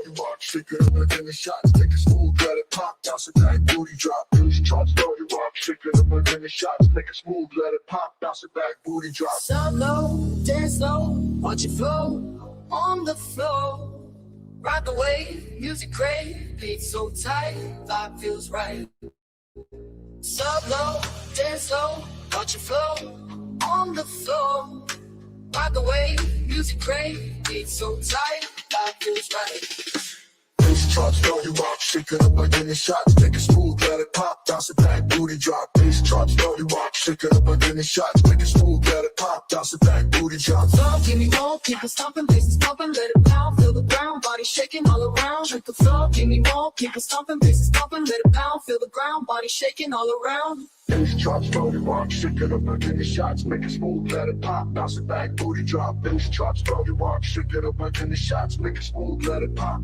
you walk, shake it up again the shots, take it smooth, let it pop, bounce it back, booty drop. These charts, slow you walk, shake it up again the shots, take it smooth, let it pop, bounce it back, booty drop. Stop low, dance slow, watch it flow on the floor. Ride the wave, music great, beat so tight, vibe feels right. Stop low, dance slow, watch it flow on the floor. Ride the wave, music great, beat so tight, vibe feels right. These charts, slow you walk, shake it up again the shots, take it smooth, let it pop, bounce it back, booty drop. These charts, slow you walk, shake it up again the shots, take it smooth, let it pop, bounce it back, booty drop. Flow, give me more, people stomping, bases pumping, let it pound, feel the ground, body shaking all around. Drink the flow, give me more, people stomping, bases pumping, let it pound, feel the ground, body shaking all around. These charts, slow you walk, shake it up again the shots, make it smooth, let it pop, bounce it back, booty drop. These charts, slow you walk, shake it up again the shots, make it smooth, let it pop.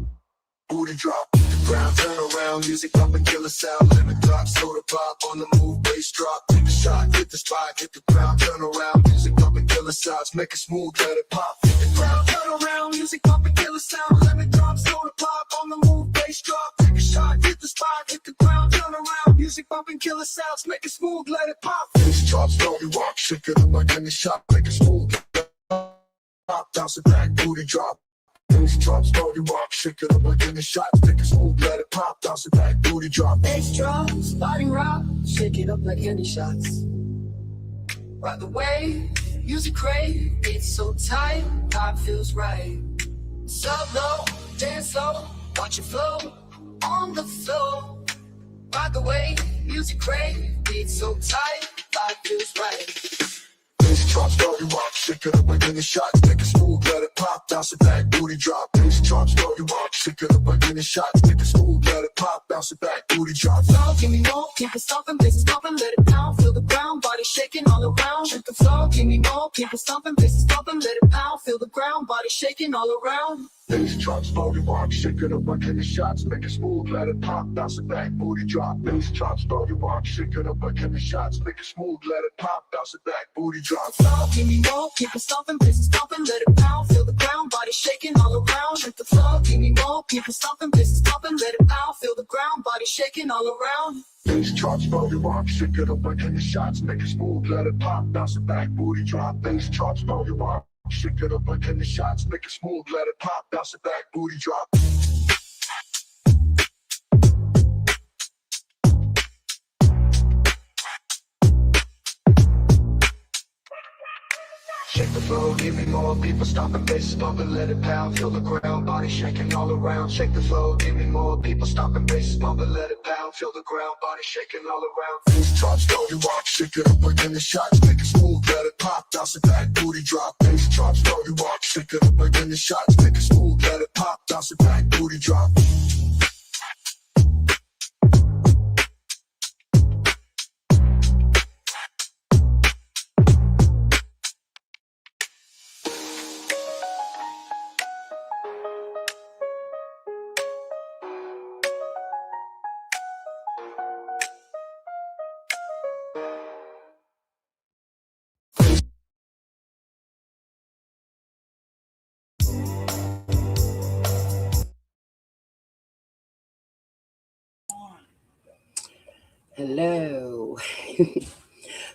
Booty drop, the ground turn around, music up and kill a sound, limit drop, soda pop, on the move, bass drop, take a shot, hit the spot, hit the ground, turn around, music up and kill a sounds, make it smooth, let it pop. Hit the ground, turn around, music up and kill a sound, limit drop, soda pop, on the move, bass drop, take a shot, hit the spot, hit the ground, turn around, music up and kill a sounds, make it smooth, let it pop. These charts, slow you walk, shake it up again the shot, make it smooth, pop, bounce it back, booty drop. These charts, slow you walk, shake it up again the shots, take it smooth, let it pop, bounce it back, booty drop. Bass drops, body rock, shake it up like candy shots. Ride the wave, music great, it's so tight, vibe feels right. Sub low, dance slow, watch it flow on the floor. Ride the wave, music great, it's so tight, vibe feels right. These charts, slow you walk, shake it up again the shots, take it smooth, let it pop, bounce it back, booty drop. These charts, slow you walk, shake it up again the shots, take it smooth, let it pop, bounce it back, booty drop. Flow, give me more, keep it stomping, bases pumping, let it pound, feel the ground, body shaking all around. Drink the flow, give me more, keep it stomping, bases pumping, let it pound, feel the ground, body shaking all around. These charts, slow you walk, shake it up again the shots, make it smooth, let it pop, bounce it back, booty drop. These charts, slow you walk, shake it up again the shots, make it smooth, let it pop, bounce it back, booty drop. Flow, give me more, keep it stomping, bases pumping, let it pound, feel the ground, body shaking all around. Drink the flow, give me more, keep it stomping, bases pumping, let it pound, feel the ground, body shaking all around. These charts, slow you walk, shake it up again the shots, make it smooth, let it pop, bounce it back, booty drop. These charts, slow you walk, shake it up again the shots, make it smooth, let it pop, bounce it back, booty drop. Shake the flow, give me more, people stomping, bases bumping, let it pound, feel the ground, body shaking all around. Shake the flow, give me more, people stomping, bases bumping, let it pound, feel the ground, body shaking all around. These charts, slow you walk, shake it up again the shots, make it smooth, let it pop, bounce it back, booty drop. These charts, slow you walk, shake it up again the shots, make it smooth, let it pop, bounce it back, booty drop. Hello.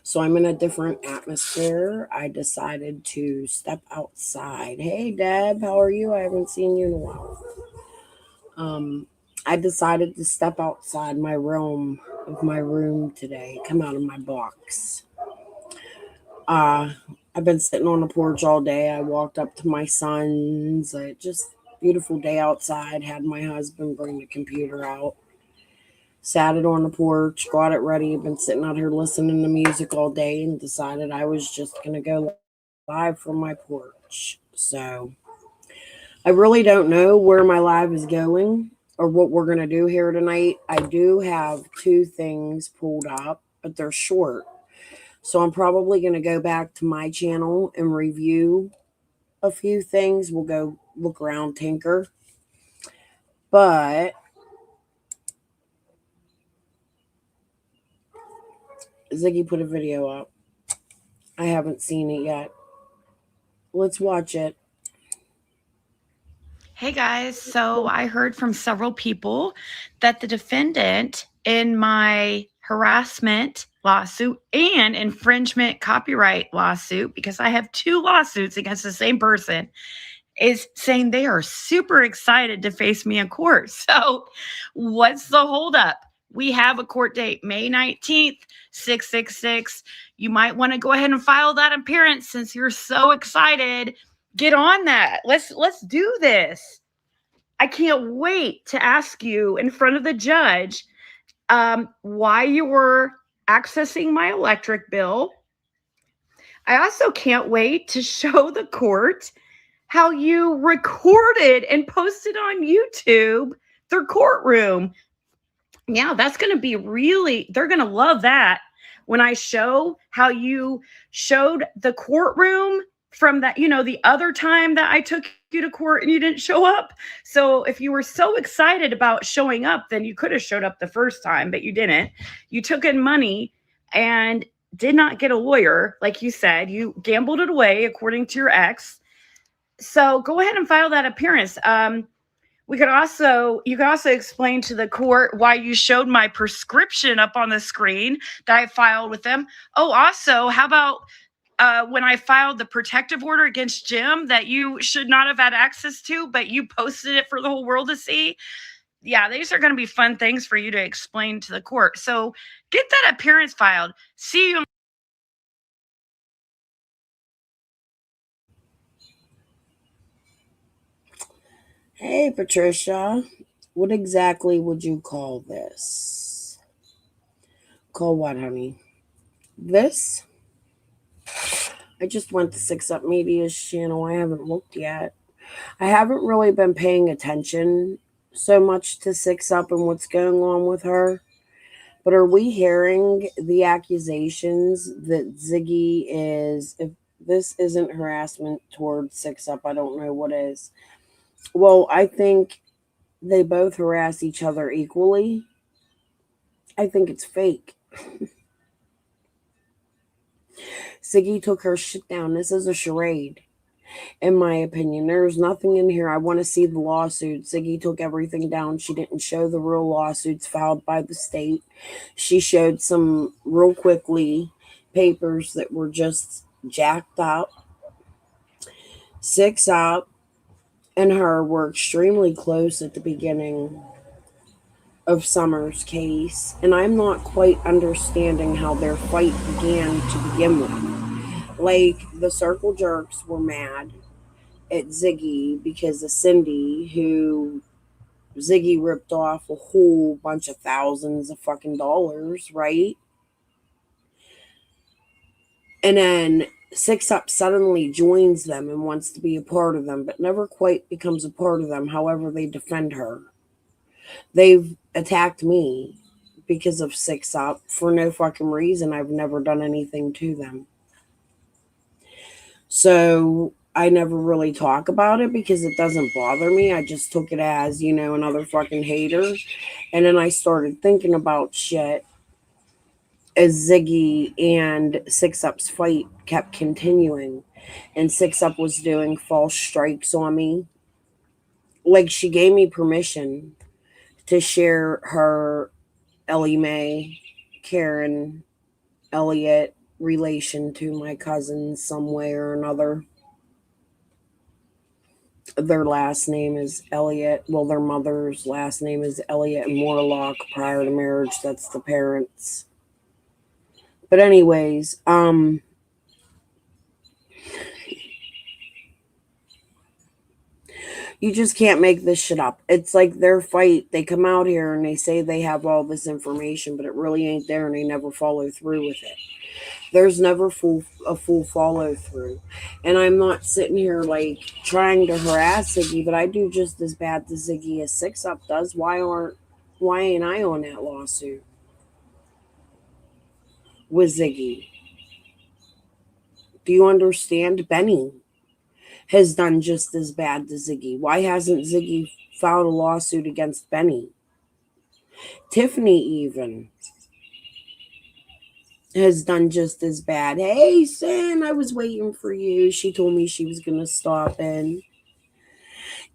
So I'm in a different atmosphere. I decided to step outside. Hey, Deb, how are you? I haven't seen you in a while. I decided to step outside my realm of my room today, come out of my box. I've been sitting on the porch all day. I walked up to my son's. Just beautiful day outside. Had my husband bring the computer out. Sat it on the porch, got it ready. Been sitting out here listening to music all day and decided I was just going to go live from my porch. So I really don't know where my live is going or what we're going to do here tonight. I do have 2 things pulled up, but they're short. So I'm probably going to go back to my channel and review a few things. We'll go look around, tinker. But Ziggy put a video up. I haven't seen it yet. Let's watch it. Hey guys, so I heard from several people that the defendant in my harassment lawsuit and infringement copyright lawsuit, because I have 2 lawsuits against the same person, is saying they are super excited to face me in court. So, what's the holdup? We have a court date, May 19th, 666. You might want to go ahead and file that appearance since you're so excited. Get on that. Let's do this. I can't wait to ask you in front of the judge why you were accessing my electric bill. I also can't wait to show the court how you recorded and posted on YouTube their courtroom. Yeah, that's going to be really, they're going to love that when I show how you showed the courtroom from that, the other time that I took you to court and you didn't show up. So if you were so excited about showing up, then you could have showed up the first time, but you didn't. You took in money and did not get a lawyer. Like you said, you gambled it away according to your ex. So go ahead and file that appearance. You could also explain to the court why you showed my prescription up on the screen that I filed with them. Oh, also, how about when I filed the protective order against Jim that you should not have had access to, but you posted it for the whole world to see? Yeah, these are going to be fun things for you to explain to the court. So get that appearance filed. See you. Hey, Patricia. What exactly would you call this? Call what, honey? This? I just went to Six Up Media's channel. I haven't looked yet. I haven't really been paying attention so much to Six Up and what's going on with her. But are we hearing the accusations that Ziggy is, if this isn't harassment towards Six Up, I don't know what is. Well, I think they both harass each other equally. I think it's fake. Ziggy took her shit down. This is a charade, in my opinion. There's nothing in here. I want to see the lawsuit. Ziggy took everything down. She didn't show the real lawsuits filed by the state. She showed some real quickly papers that were just jacked up. Six Up and her were extremely close at the beginning of Summer's case, and I'm not quite understanding how their fight began to begin with. Like, the circle jerks were mad at Ziggy because of Cindy, who Ziggy ripped off a whole bunch of thousands of fucking dollars, right? And then Six Up suddenly joins them and wants to be a part of them, but never quite becomes a part of them. However, they defend her. They've attacked me because of Six Up for no fucking reason. I've never done anything to them. So I never really talk about it because it doesn't bother me. I just took it as, another fucking hater. And then I started thinking about shit as Ziggy and Six Up's fight kept continuing. And Six Up was doing false strikes on me. Like, she gave me permission to share her Ellie Mae, Karen, Elliot relation to my cousins some way or another. Their last name is Elliot. Well, their mother's last name is Elliot and Morlock prior to marriage. That's the parents. But anyways, you just can't make this shit up. It's like their fight. They come out here and they say they have all this information, but it really ain't there, and they never follow through with it. There's never a full follow through. And I'm not sitting here like trying to harass Ziggy, but I do just as bad to Ziggy as Six Up does. Why ain't I on that lawsuit with Ziggy? Do you understand? Benny has done just as bad to Ziggy. Why hasn't Ziggy filed a lawsuit against Benny? Tiffany even has done just as bad. Hey, Sin, I was waiting for you. She told me she was going to stop in.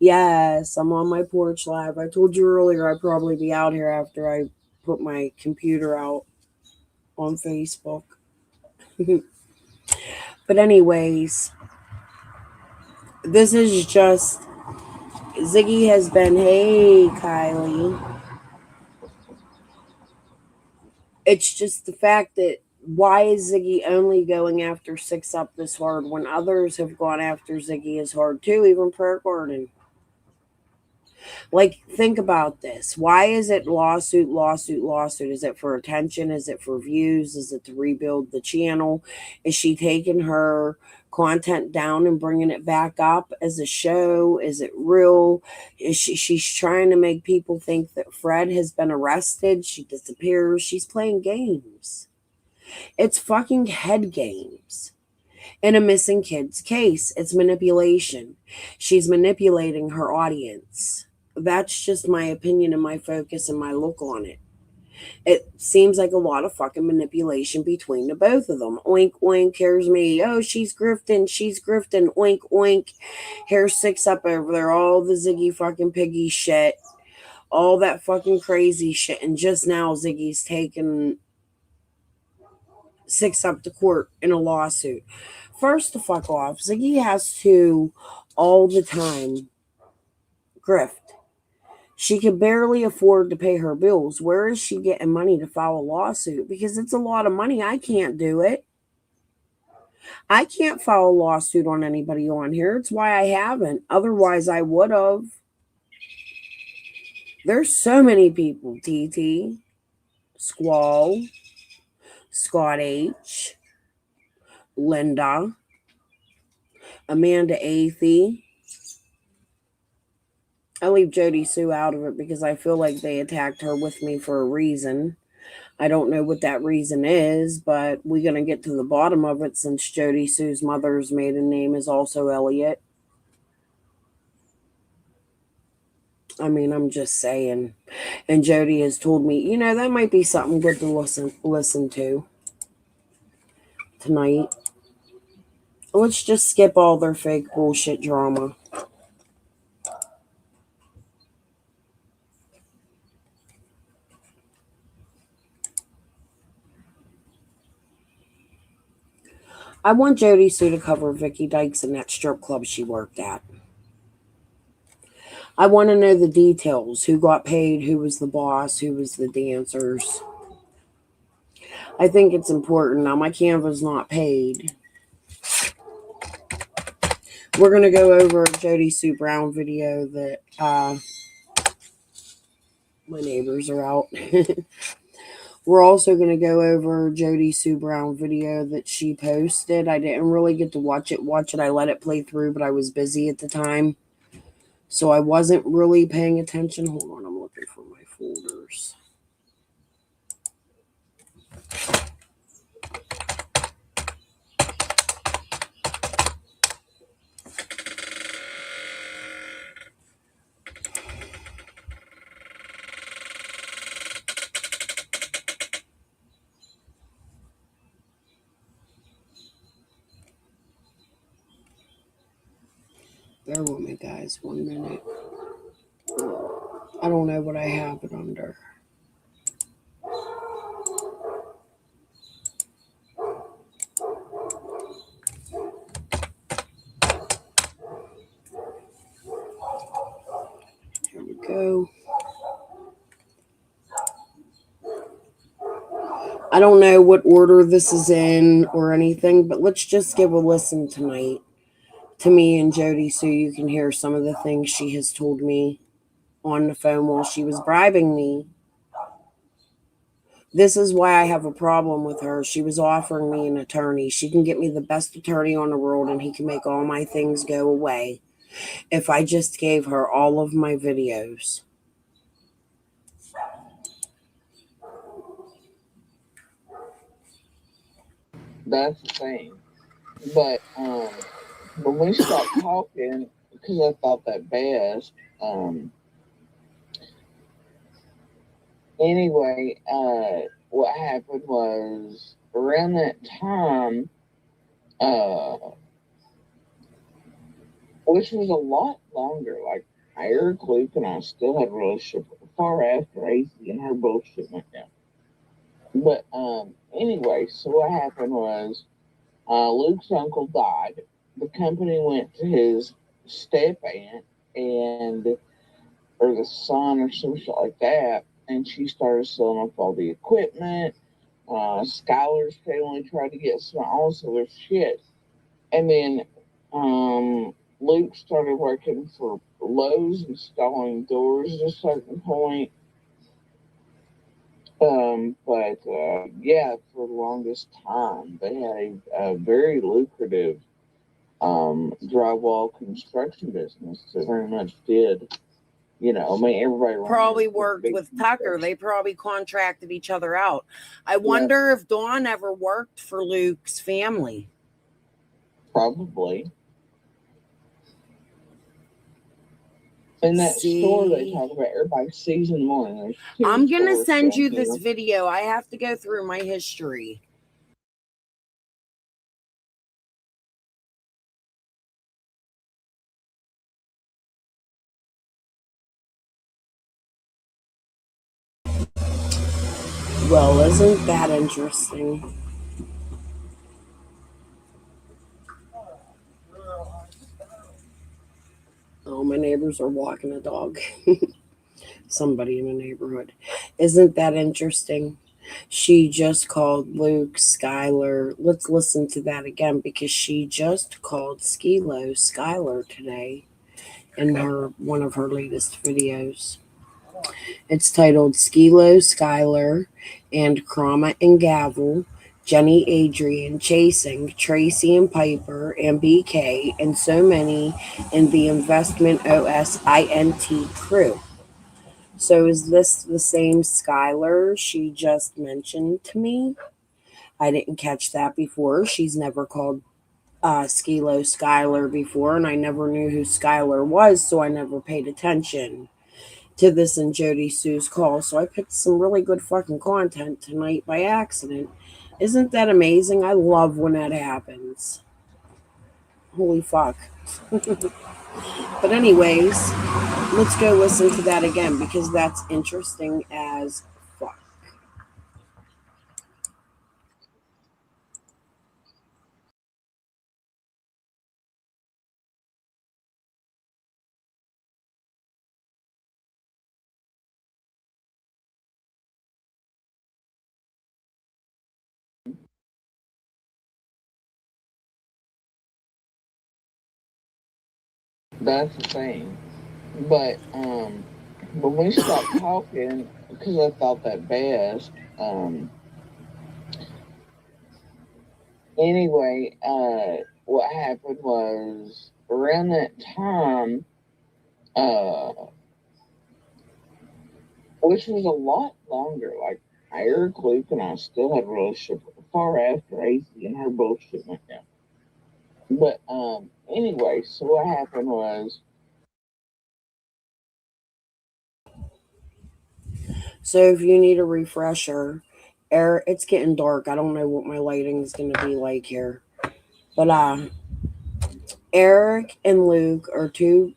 Yes, I'm on my porch live. I told you earlier I'd probably be out here after I put my computer out on Facebook. But anyways, this is just Ziggy has been, hey Kylie. It's just the fact that why is Ziggy only going after Six Up this hard when others have gone after Ziggy as hard too, even Prayer Garden? Like, think about this. Why is it lawsuit, lawsuit, lawsuit? Is it for attention? Is it for views? Is it to rebuild the channel? Is she taking her content down and bringing it back up as a show? Is it real? She's trying to make people think that Fred has been arrested. She disappears. She's playing games. It's fucking head games. In a missing kid's case, it's manipulation. She's manipulating her audience. That's just my opinion and my focus and my look on it. It seems like a lot of fucking manipulation between the both of them. Oink, oink, here's me. Oh, she's grifting, oink, oink. Here's Six Up over there, all the Ziggy fucking piggy shit. All that fucking crazy shit. And just now, Ziggy's taken Six Up to court in a lawsuit. First, to fuck off, Ziggy has to all the time grift. She can barely afford to pay her bills. Where is she getting money to file a lawsuit? Because it's a lot of money. I can't do it. I can't file a lawsuit on anybody on here. It's why I haven't. Otherwise, I would have. There's so many people. TT, Squall, Scott H, Linda, Amanda Athey. I leave Jody Sue out of it because I feel like they attacked her with me for a reason. I don't know what that reason is, but we're going to get to the bottom of it since Jody Sue's mother's maiden name is also Elliot. I mean, I'm just saying. And Jody has told me, that might be something good to listen to tonight. Let's just skip all their fake bullshit drama. I want Jody Sue to cover Vicky Dykes in that strip club she worked at. I want to know the details. Who got paid? Who was the boss? Who was the dancers? I think it's important. Now, my Canva's not paid. We're going to go over a Jody Sue Brown video that my neighbors are out. We're also going to go over Jody Sue Brown video that she posted. I didn't really get to watch it. I let it play through, but I was busy at the time. So I wasn't really paying attention. Hold on, I'm looking for my folders. Bear with me, guys. 1 minute. I don't know what I have it under. Here we go. I don't know what order this is in or anything, but let's just give a listen tonight to me and Jody so you can hear some of the things she has told me on the phone while she was bribing me. This is why I have a problem with her. She was offering me an attorney. She can get me the best attorney on the world and he can make all my things go away if I just gave her all of my videos. That's the thing. But when we stopped talking, because I thought that best, anyway, what happened was around that time, which was a lot longer, like Eric, Luke, and I still had a relationship far after AC and her bullshit went down. But anyway, so what happened was Luke's uncle died. The company went to his step aunt and or the son or some shit like that, and she started selling off all the equipment. Skylar's family tried to get some all this other shit, and then Luke started working for Lowe's, installing doors at a certain point. But yeah, for the longest time, they had a very lucrative drywall construction business that very much did. You know, I mean, everybody probably worked with Tucker. They probably contracted each other out. I wonder if Dawn ever worked for Luke's family. Probably. In that store they talk about, everybody sees in the morning. I'm going to send you this video. I have to go through my history. Well, isn't that interesting? Oh, my neighbors are walking a dog. Somebody in the neighborhood. Isn't that interesting? She just called Luke Skylar. Let's listen to that again because she just called Skilo Skylar today in one of her latest videos. It's titled Skilo Skylar and Chroma and Gavel, Jenny Adrian chasing Tracy and Piper and BK and so many in the Investment OSINT crew. So is this the same Skylar she just mentioned to me? I didn't catch that before. She's never called Skilo Skylar before, and I never knew who Skylar was, so I never paid attention to this in Jody Sue's call. So I picked some really good fucking content tonight by accident. Isn't that amazing? I love when that happens. Holy fuck. But anyways, let's go listen to that again because that's interesting as fuck. That's the thing. But when we stopped talking, because I thought that best, anyway, what happened was around that time, which was a lot longer, like Eric, Luke, and I still had a relationship far after AC and her bullshit went down. But anyway, so what happened was. So if you need a refresher, it's getting dark. I don't know what my lighting is going to be like here. But Eric and Luke are two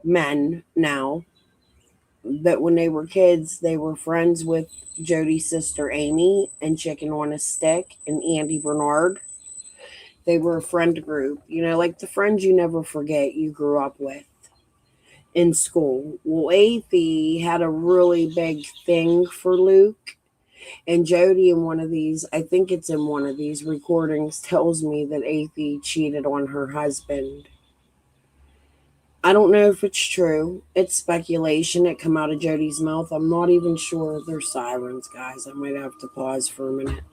men now that when they were kids, they were friends with Jody's sister Amy and Chicken on a Stick and Andy Bernard. They were a friend group, you know, like the friends you never forget you grew up with in school. Well, Athie had a really big thing for Luke. And Jody in one of these, I think it's in one of these recordings, tells me that Athie cheated on her husband. I don't know if it's true. It's speculation. It come out of Jody's mouth. I'm not even sure. They're sirens, guys. I might have to pause for a minute.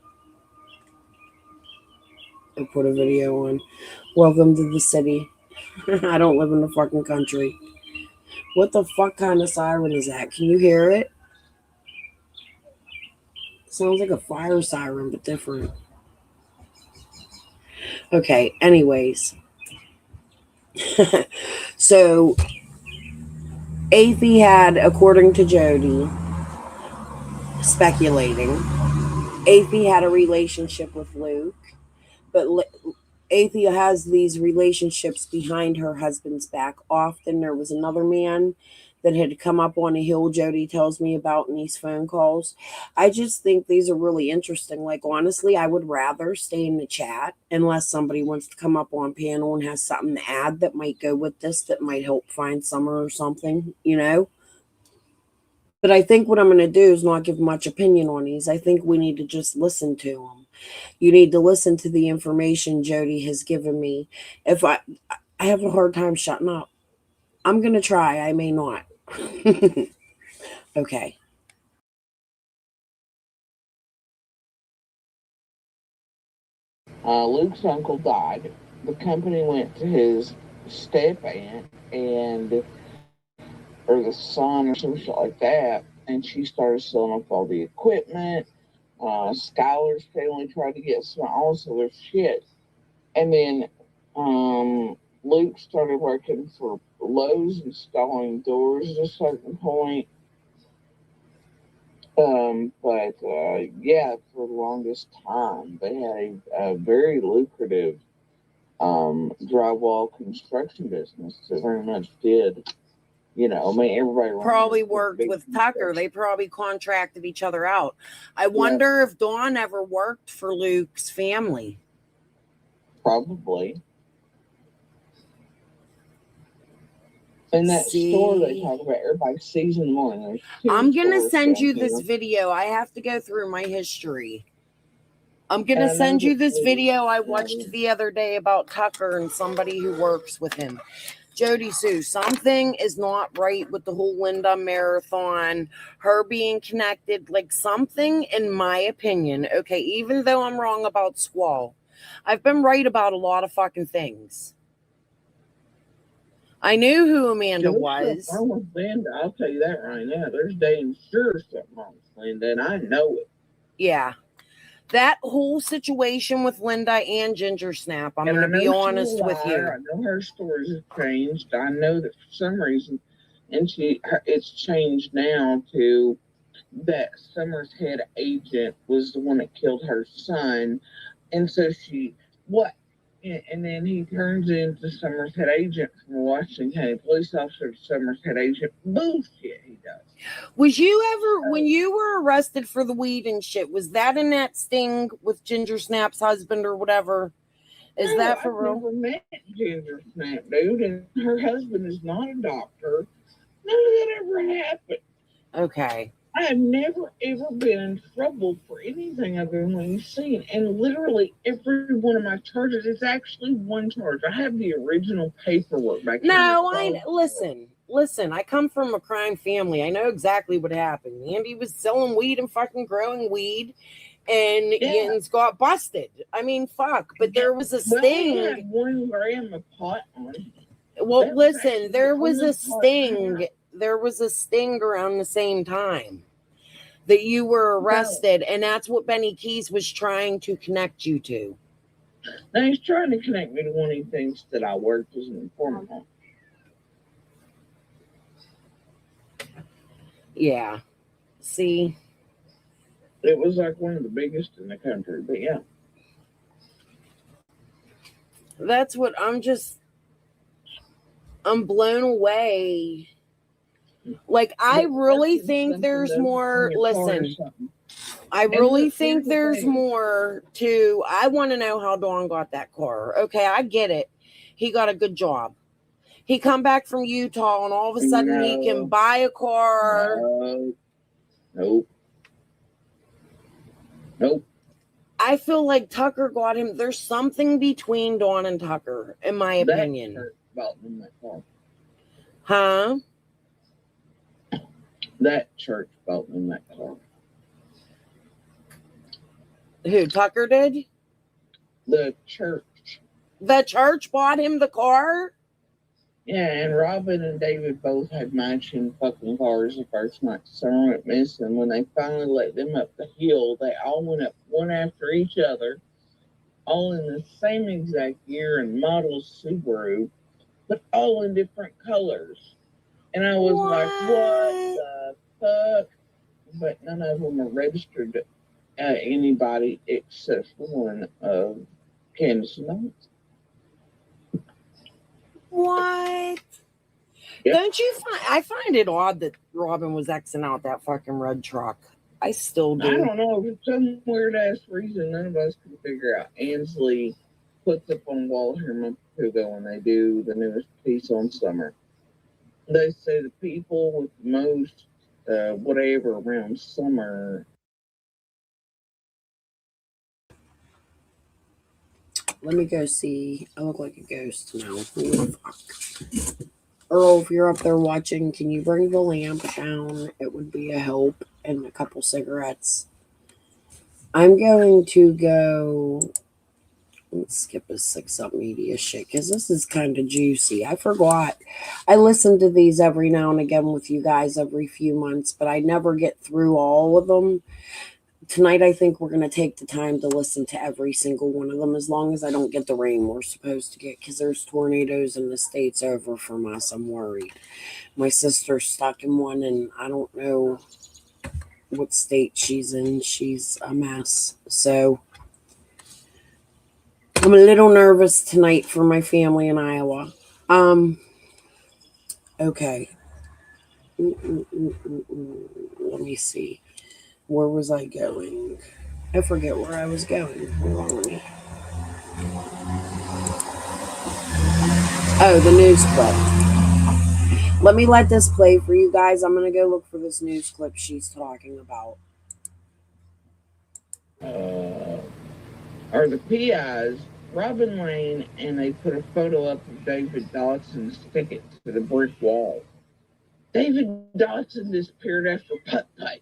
I put a video on. Welcome to the city. I don't live in the fucking country. What the fuck kind of siren is that? Can you hear it? Sounds like a fire siren, but different. Okay, anyways. So, Athie had, according to Jody, speculating, Athie had a relationship with Luke, but Athea has these relationships behind her husband's back. Often there was another man that had come up on a hill, Jody tells me about in these phone calls. I just think these are really interesting. Like, honestly, I would rather stay in the chat unless somebody wants to come up on panel and has something to add that might go with this, that might help find Summer or something, you know? But I think what I'm going to do is not give much opinion on these. I think we need to just listen to them. You need to listen to the information Jody has given me. If I have a hard time shutting up. I'm going to try. I may not. Okay. Luke's uncle died. The company went to his step aunt and or the son or some shit like that, and she started selling off all the equipment. Skylar's family tried to get some all this other shit, and then Luke started working for Lowe's installing doors at a certain point. But yeah, for the longest time, they had a very lucrative drywall construction business that very much did. You know, I mean, everybody probably worked with Tucker. They probably contracted each other out. I wonder if Dawn ever worked for Luke's family. Probably. In that store they talk about, everybody sees in the morning. I'm going to send you this video. I have to go through my history. I'm going to send you this video I watched the other day about Tucker and somebody who works with him. Jody Sue, something is not right with the whole Linda marathon, her being connected, like something, in my opinion. Okay, even though I'm wrong about Squall, I've been right about a lot of fucking things. I knew who Amanda was. Wrong with Linda, I'll tell you that right now. There's damn sure something wrong with Linda, and I know it. Yeah. That whole situation with Linda and Ginger Snap, I'm going to be honest with you. I know her stories have changed. I know that for some reason, and it's changed now to that Summer's head agent was the one that killed her son. And so and then he turns into Summer's head agent from Washington County police officer to Summer's head agent. Bullshit he does. Was you ever, when you were arrested for the weed and shit, was that in that sting with Ginger Snap's husband or whatever? Is that for real? I've never met Ginger Snap, dude, and her husband is not a doctor. None of that ever happened. Okay. I have never, ever been in trouble for anything other than what you've seen. And literally every one of my charges is actually one charge. I have the original paperwork back here. No, listen, I come from a crime family. I know exactly what happened. Andy was selling weed and fucking growing weed, and Yins got busted. I mean, fuck, but there was a sting. He had 1 gram of pot on him. Well, listen, there was a sting. There was a sting around the same time that you were arrested, and that's what Benny Keys was trying to connect you to. Now he's trying to connect me to one of the things that I worked as an informant on. Yeah. See? It was like one of the biggest in the country, but yeah. That's what I'm blown away. Like, I really think there's more. Listen, I really think there's more to. I want to know how Dawn got that car. Okay, I get it. He got a good job. He come back from Utah, and all of a sudden he can buy a car. Nope. I feel like Tucker got him. There's something between Dawn and Tucker, in my opinion. Huh? That church bought him that car. Who, Tucker did? The church. The church bought him the car? Yeah, and Robin and David both had matching fucking cars the first night Summer went missing. When they finally let them up the hill, they all went up one after each other, all in the same exact year and model Subaru, but all in different colors. And I was like, what the fuck? But none of them are registered to anybody except for one of Candace and Dawn's. What? Yep. Don't you find? I find it odd that Robin was Xing out that fucking red truck. I still do. I don't know. For some weird ass reason, none of us can figure out. Ansley puts up on wall here a month or two ago when they do the newest piece on summer. They say the people with the most whatever around summer. Let me go see. I look like a ghost now. Fuck. Earl, if you're up there watching, can you bring the lamp down? It would be a help, and a couple cigarettes. I'm going to go. Let's skip a 6 Up Media shit because this is kind of juicy. I forgot. I listen to these every now and again with you guys every few months, but I never get through all of them. Tonight, I think we're going to take the time to listen to every single one of them, as long as I don't get the rain we're supposed to get, because there's tornadoes in the states over from us. I'm worried. My sister's stuck in one, and I don't know what state she's in. She's a mess. So I'm a little nervous tonight for my family in Iowa. Okay. Let me see. Where was I going? I forget where I was going. Hold on, let me. Oh, the news clip. Let me let this play for you guys. I'm going to go look for this news clip she's talking about. Are the PIs Robin Lane, and they put a photo up of David Dodson's ticket to the brick wall. David Dodson disappeared after putt-putt.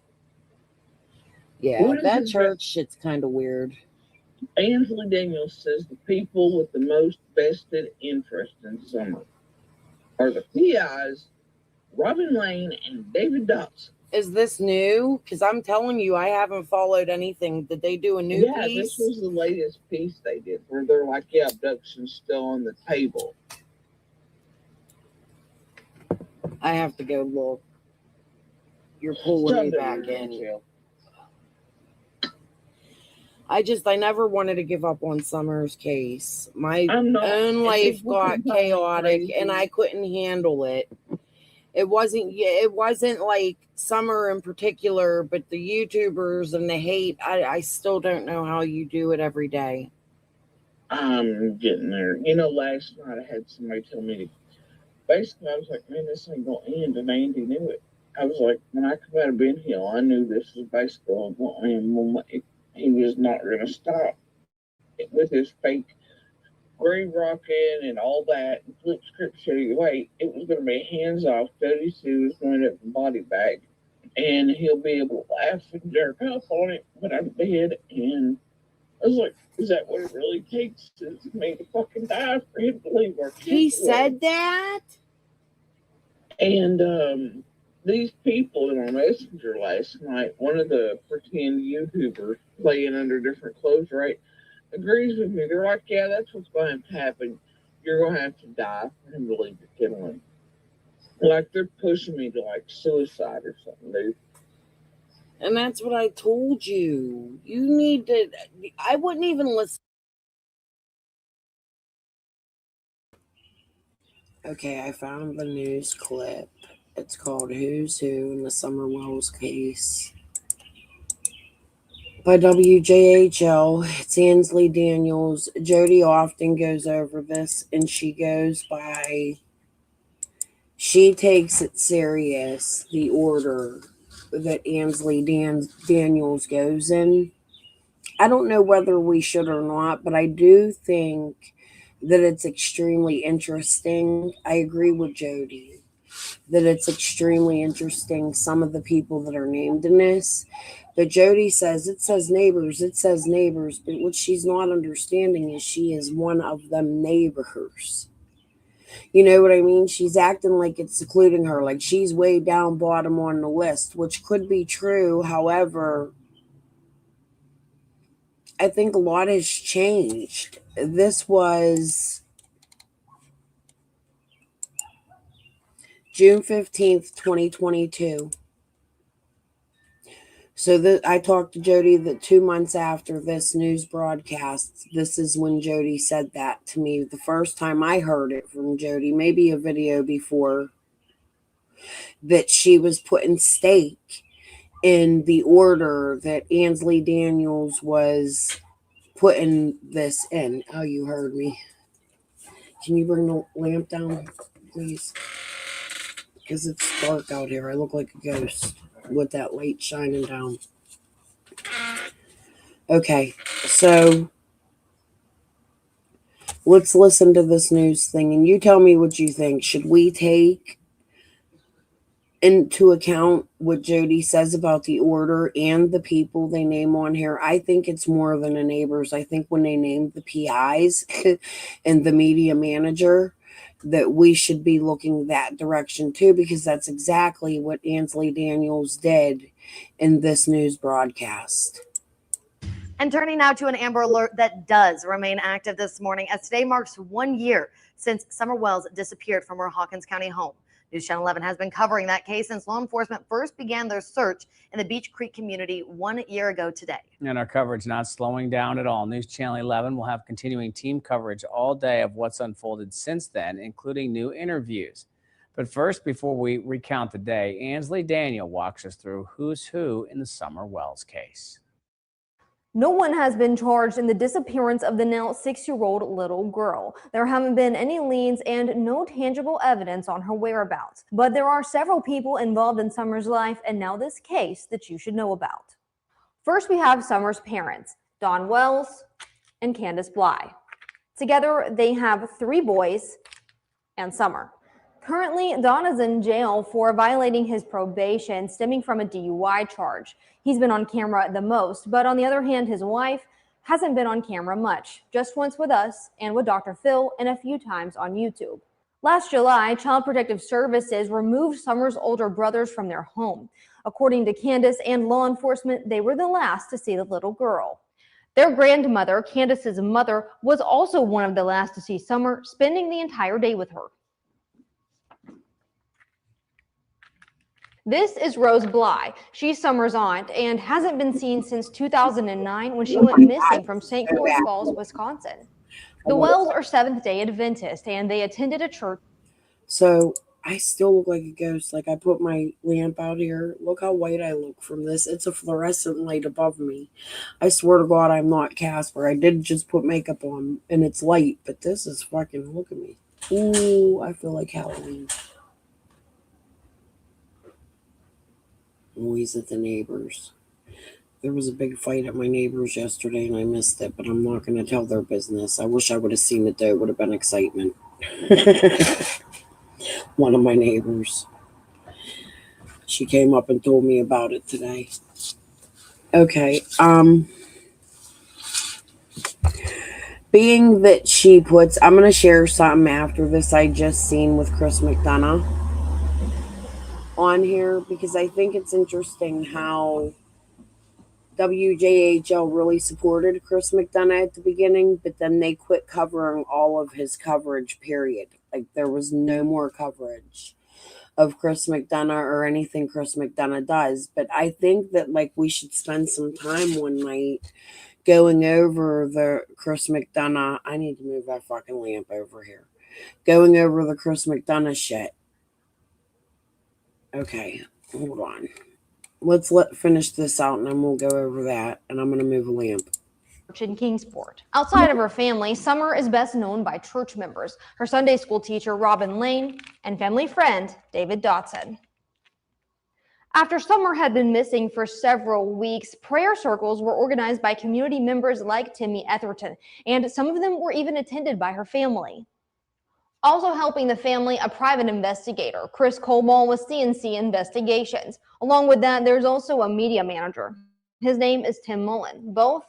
Yeah, that church shit's kind of weird. Ansley Daniels says the people with the most vested interest in summer are the PIs, Robin Lane, and David Dodson. Is this new? Because I'm telling you, I haven't followed anything. Did they do a new piece? Yeah, this was the latest piece they did, where they're like, yeah, abduction's still on the table. I have to go look. You're pulling me back in. I never wanted to give up on Summer's case. My own life got chaotic and I couldn't handle it. It wasn't like Summer in particular, but the YouTubers and the hate, I still don't know how you do it every day. I'm getting there. Last night I had somebody tell me, basically I was like, man, this ain't going to end, and Andy knew it. I was like, when I come out of Ben Hill, I knew this was basically going to end. He was not going to stop with his fake grave rocking and all that, and flip script shitty away. It was going to be hands off. Jody Sue was going to have the body bag, and he'll be able to laugh and jerk off on it when I'm dead. And I was like, is that what it really takes to me to fucking die for him to leave our kids? He said that? And these people in our messenger last night, one of the pretend YouTubers playing under different clothes, right, agrees with me. They're like, yeah, that's what's going to happen. You're going to have to die for him to leave the killing. Like, they're pushing me to, like, suicide or something, dude. And that's what I told you. You need to... I wouldn't even listen. Okay, I found the news clip. It's called Who's Who in the Summer Wells Case by WJHL. It's Ansley Daniels. Jody often goes over this, and she takes it serious, the order that Ansley Daniels goes in. I don't know whether we should or not, but I do think that it's extremely interesting. I agree with Jody that it's extremely interesting, some of the people that are named in this. But Jody says, it says neighbors. But what she's not understanding is she is one of them neighbors. You know what I mean? She's acting like it's secluding her, like she's way down bottom on the list, which could be true. However, I think a lot has changed. This was June 15th, 2022. So I talked to Jody that 2 months after this news broadcast, this is when Jody said that to me. The first time I heard it from Jody, maybe a video before, that she was putting stake in the order that Ansley Daniels was putting this in. Oh, you heard me. Can you bring the lamp down, please? Because it's dark out here. I look like a ghost with that light shining down. Okay, so let's listen to this news thing and you tell me what you think. Should we take into account what Jody says about the order and the people they name on here? I think it's more than the neighbors. I think when they named the PIs and the media manager, that we should be looking that direction too, because that's exactly what Ansley Daniels did in this news broadcast. And turning now to an Amber Alert that does remain active this morning, as today marks 1 year since Summer Wells disappeared from her Hawkins County home. News Channel 11 has been covering that case since law enforcement first began their search in the Beech Creek community 1 year ago today. And our coverage not slowing down at all. News Channel 11 will have continuing team coverage all day of what's unfolded since then, including new interviews. But first, before we recount the day, Ansley Daniel walks us through who's who in the Summer Wells case. No one has been charged in the disappearance of the now 6-year-old little girl. There haven't been any leads and no tangible evidence on her whereabouts. But there are several people involved in Summer's life and now this case that you should know about. First, we have Summer's parents, Don Wells and Candace Bly. Together, they have 3 boys and Summer. Currently, Don is in jail for violating his probation stemming from a DUI charge. He's been on camera the most, but on the other hand, his wife hasn't been on camera much, just once with us and with Dr. Phil and a few times on YouTube. Last July, Child Protective Services removed Summer's older brothers from their home. According to Candace and law enforcement, they were the last to see the little girl. Their grandmother, Candace's mother, was also one of the last to see Summer, spending the entire day with her. This is Rose Bly. She's Summer's aunt and hasn't been seen since 2009 when she went missing from St. Clair Falls, Wisconsin. The Wells are Seventh-day Adventist and they attended a church. So I still look like a ghost. Like I put my lamp out here. Look how white I look from this. It's a fluorescent light above me. I swear to God, I'm not Casper. I did just put makeup on and it's light, but this is fucking, look at me. Ooh, I feel like Halloween. Noise at the neighbors. There was a big fight at my neighbors yesterday and I missed it, but I'm not going to tell their business. I wish I would have seen it though. It would have been excitement. One of my neighbors. She came up and told me about it today. Okay. Being that she puts, I'm going to share something after this I just seen with Chris McDonough on here, because I think it's interesting how WJHL really supported Chris McDonough at the beginning, but then they quit covering all of his coverage, period. Like there was no more coverage of Chris McDonough or anything Chris McDonough does. But I think that like we should spend some time one night going over the Chris McDonough. I need to move that fucking lamp over here. Going over the Chris McDonough shit. Okay, hold on. Let's finish this out and then we'll go over that. And I'm going to move a lamp. In Kingsport. Outside of her family, Summer is best known by church members, her Sunday school teacher, Robin Lane, and family friend, David Dotson. After Summer had been missing for several weeks, prayer circles were organized by community members like Timmy Etherton, and some of them were even attended by her family. Also helping the family, a private investigator, Chris Colball with CNC Investigations. Along with that, there's also a media manager. His name is Tim Mullen. Both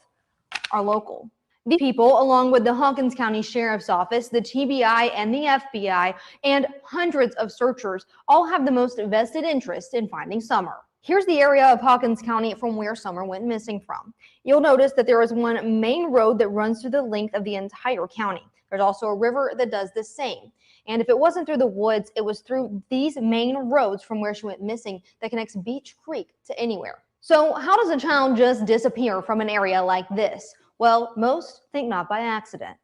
are local. These people, along with the Hawkins County Sheriff's Office, the TBI, and the FBI, and hundreds of searchers, all have the most vested interest in finding Summer. Here's the area of Hawkins County from where Summer went missing from. You'll notice that there is one main road that runs through the length of the entire county. There's also a river that does the same. And if it wasn't through the woods, it was through these main roads from where she went missing that connects Beech Creek to anywhere. So how does a child just disappear from an area like this? Well, most think not by accident.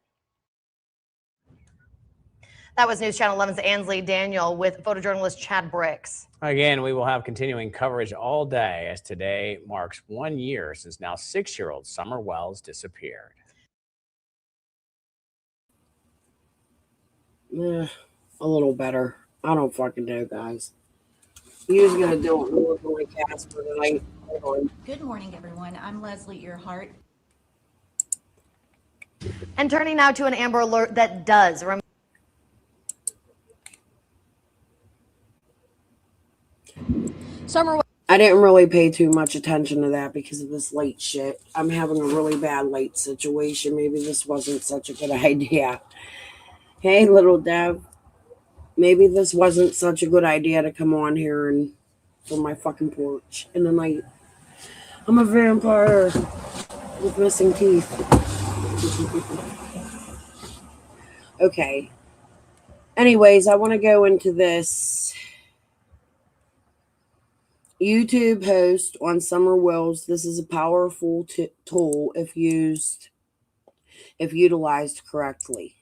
That was News Channel 11's Ansley Daniel with photojournalist Chad Bricks. Again, we will have continuing coverage all day as today marks 1 year since now 6-year-old Summer Wells disappeared. A little better. I don't fucking know, guys. You're gonna do it more than like Casper tonight. Hold on. Good morning, everyone. I'm Leslie Earhart. And turning now to an Amber Alert that does remain. I didn't really pay too much attention to that because of this light shit. I'm having a really bad light situation. Maybe this wasn't such a good idea. Hey, little Dev. Maybe this wasn't such a good idea to come on here and from my fucking porch in the night. I'm a vampire with missing teeth. Okay. Anyways, I want to go into this YouTube post on Summer Wells. This is a powerful tool if utilized correctly.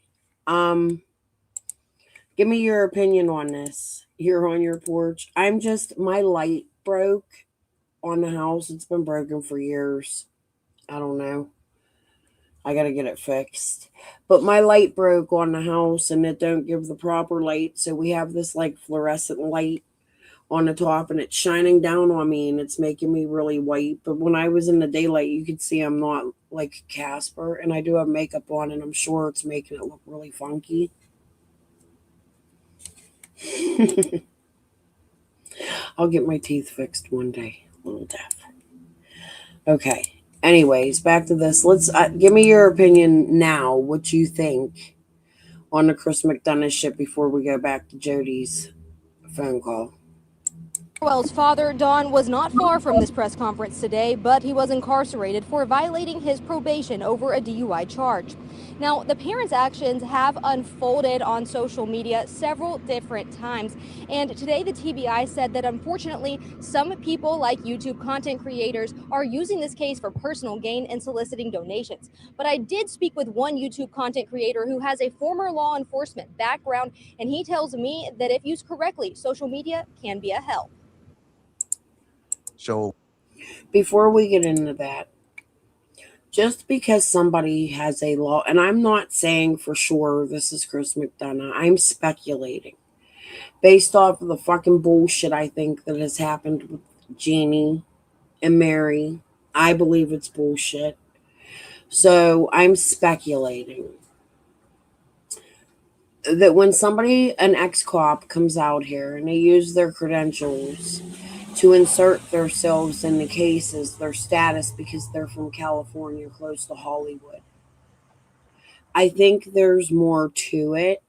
Give me your opinion on this here on your porch. My light broke on the house. It's been broken for years. I don't know. I got to get it fixed. But my light broke on the house and it don't give the proper light. So we have this like fluorescent light on the top and it's shining down on me and it's making me really white. But when I was in the daylight, you could see I'm not like Casper, and I do have makeup on and I'm sure it's making it look really funky. I'll get my teeth fixed one day, little Dev. Okay. Anyways, back to this. Let's give me your opinion now. What you think on the Chris McDonough shit before we go back to Jody's phone call. Wells' father, Don, was not far from this press conference today, but he was incarcerated for violating his probation over a DUI charge. Now, the parents' actions have unfolded on social media several different times, and today the TBI said that unfortunately, some people like YouTube content creators are using this case for personal gain and soliciting donations. But I did speak with one YouTube content creator who has a former law enforcement background, and he tells me that if used correctly, social media can be a help. So before we get into that, just because somebody has a law, and I'm not saying for sure this is Chris McDonough, I'm speculating based off of the fucking bullshit I think that has happened with Jeannie and Mary. I believe it's bullshit. So I'm speculating that when an ex-cop comes out here and they use their credentials to insert themselves in the cases, their status because they're from California, close to Hollywood, I think there's more to it.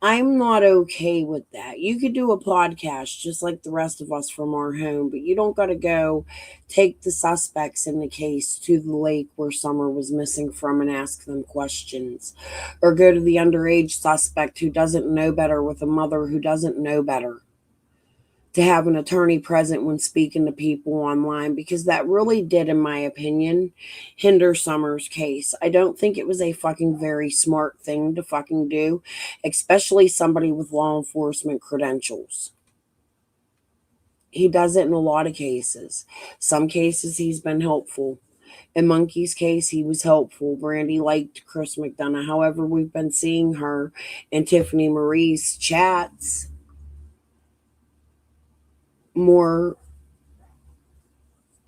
I'm not okay with that. You could do a podcast just like the rest of us from our home, but you don't got to go take the suspects in the case to the lake where Summer was missing from and ask them questions, or go to the underage suspect who doesn't know better with a mother who doesn't know better to have an attorney present when speaking to people online, because that really did, in my opinion, hinder Summer's case. I don't think it was a fucking very smart thing to fucking do, especially somebody with law enforcement credentials. He does it in a lot of cases. Some cases he's been helpful. In Monkey's case, he was helpful. Brandy liked Chris McDonough. However, we've been seeing her and Tiffany Marie's chats more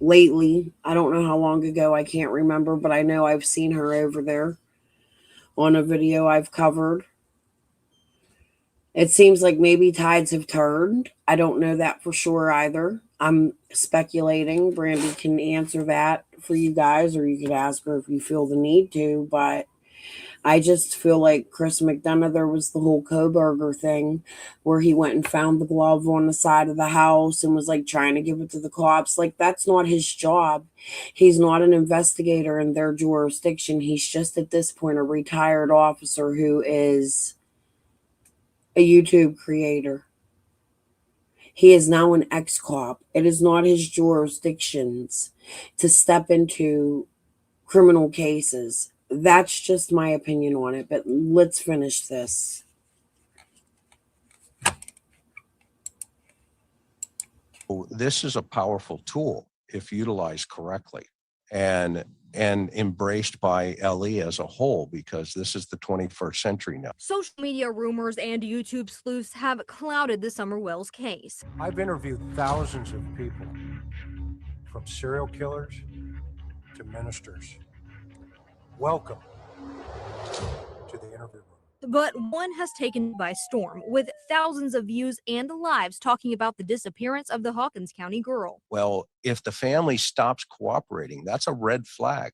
lately. I don't know how long ago, I can't remember, but I know I've seen her over there on a video I've covered. It seems like maybe tides have turned. I don't know that for sure either. I'm speculating. Brandy can answer that for you guys, or you could ask her if you feel the need to, but I just feel like Chris McDonough, there was the whole Koberger thing where he went and found the glove on the side of the house and was like trying to give it to the cops. Like, that's not his job. He's not an investigator in their jurisdiction. He's just at this point a retired officer who is a YouTube creator. He is now an ex-cop. It is not his jurisdictions to step into criminal cases. That's just my opinion on it, but let's finish this. This is a powerful tool if utilized correctly and embraced by LE as a whole, because this is the 21st century now. Social media rumors and YouTube sleuths have clouded the Summer Wells case. I've interviewed thousands of people, from serial killers to ministers. Welcome to the interview room. But one has taken by storm, with thousands of views and lives talking about the disappearance of the Hawkins County girl. Well, if the family stops cooperating, that's a red flag.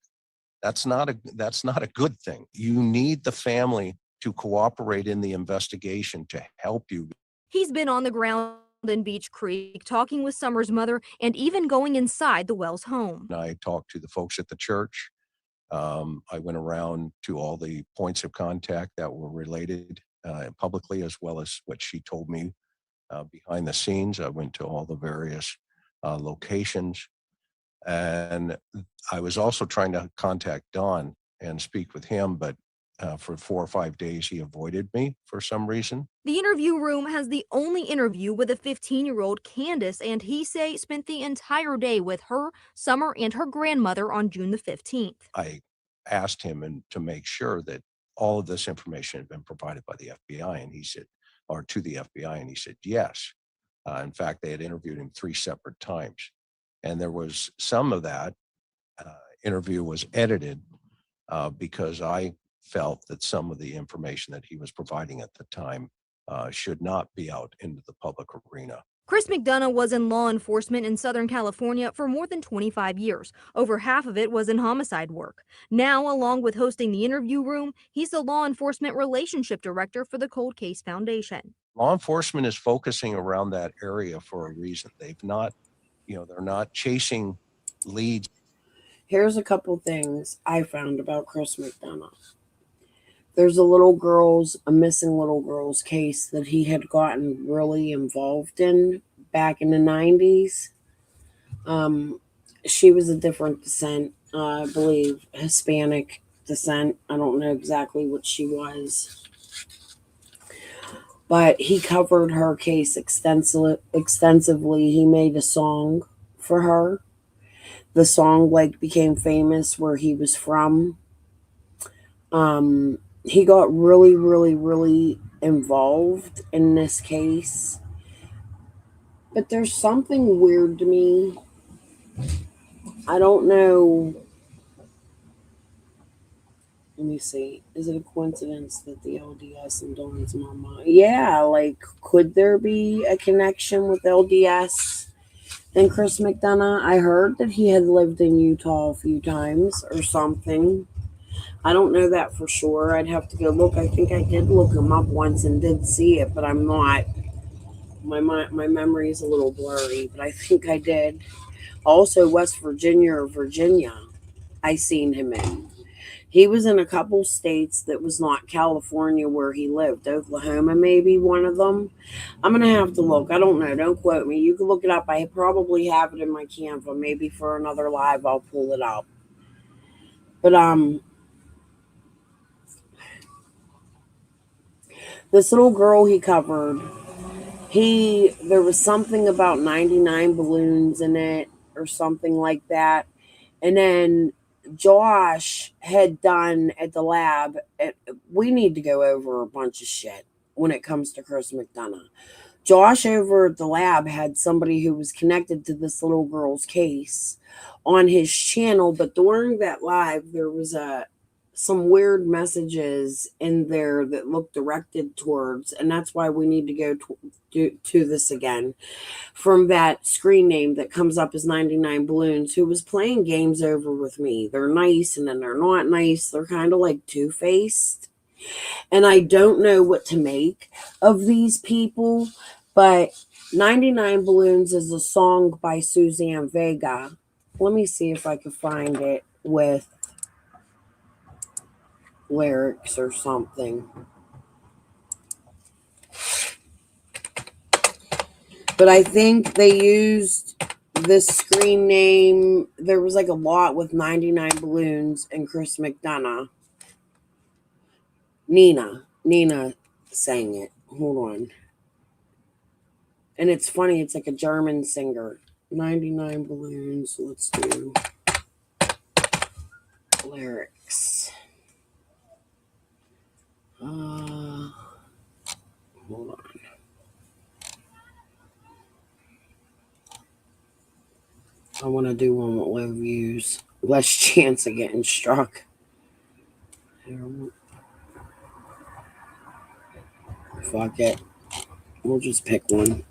That's not a good thing. You need the family to cooperate in the investigation to help you. He's been on the ground in Beach Creek, talking with Summer's mother, and even going inside the Wells home. I talked to the folks at the church. I went around to all the points of contact that were related publicly, as well as what she told me behind the scenes. I went to all the various locations, and I was also trying to contact Don and speak with him, but for 4 or 5 days, he avoided me for some reason. The interview room has the only interview with a 15-year-old Candace, and he spent the entire day with her, Summer, and her grandmother on June the 15th. I asked him to make sure that all of this information had been provided by the FBI, and he said, or to the FBI, and he said yes. In fact, they had interviewed him 3 separate times, and there was some of that interview was edited because I felt that some of the information that he was providing at the time should not be out into the public arena. Chris McDonough was in law enforcement in Southern California for more than 25 years. Over half of it was in homicide work. Now, along with hosting the interview room, he's the law enforcement relationship director for the Cold Case Foundation. Law enforcement is focusing around that area for a reason. They've not, they're not chasing leads. Here's a couple things I found about Chris McDonough. There's a missing little girl's case that he had gotten really involved in back in the 90s. She was a different descent, I believe, Hispanic descent. I don't know exactly what she was. But he covered her case extensively. He made a song for her. The song became famous where he was from. He got really, really, really involved in this case. But there's something weird to me. I don't know. Let me see. Is it a coincidence that the LDS and Dawn's mama? Yeah, could there be a connection with LDS and Chris McDonough? I heard that he had lived in Utah a few times or something. I don't know that for sure. I'd have to go look. I think I did look him up once and did see it, but I'm not. My memory is a little blurry, but I think I did. Also, West Virginia or Virginia, I seen him in. He was in a couple states that was not California where he lived. Oklahoma, maybe one of them. I'm going to have to look. I don't know. Don't quote me. You can look it up. I probably have it in my Canva. Maybe for another live, I'll pull it up. But, this little girl he covered, there was something about 99 balloons in it or something like that. And then Josh had done at the lab, we need to go over a bunch of shit when it comes to Chris McDonough. Josh over at the lab had somebody who was connected to this little girl's case on his channel, but during that live, there was some weird messages in there that look directed towards, and that's why we need to go to this again, from that screen name that comes up as 99 Balloons, who was playing games over with me. They're nice and then they're not nice. They're kind of like two-faced, and I don't know what to make of these people, but 99 Balloons is a song by Suzanne Vega. Let me see if I can find it with lyrics or something. But I think they used this screen name. There was like a lot with 99 Balloons and Chris McDonough. Nina sang it. Hold on. And it's funny, it's like a German singer. 99 Balloons. Let's do lyrics. Hold on. I want to do one with low views. Less chance of getting struck. Fuck it. We'll just pick one.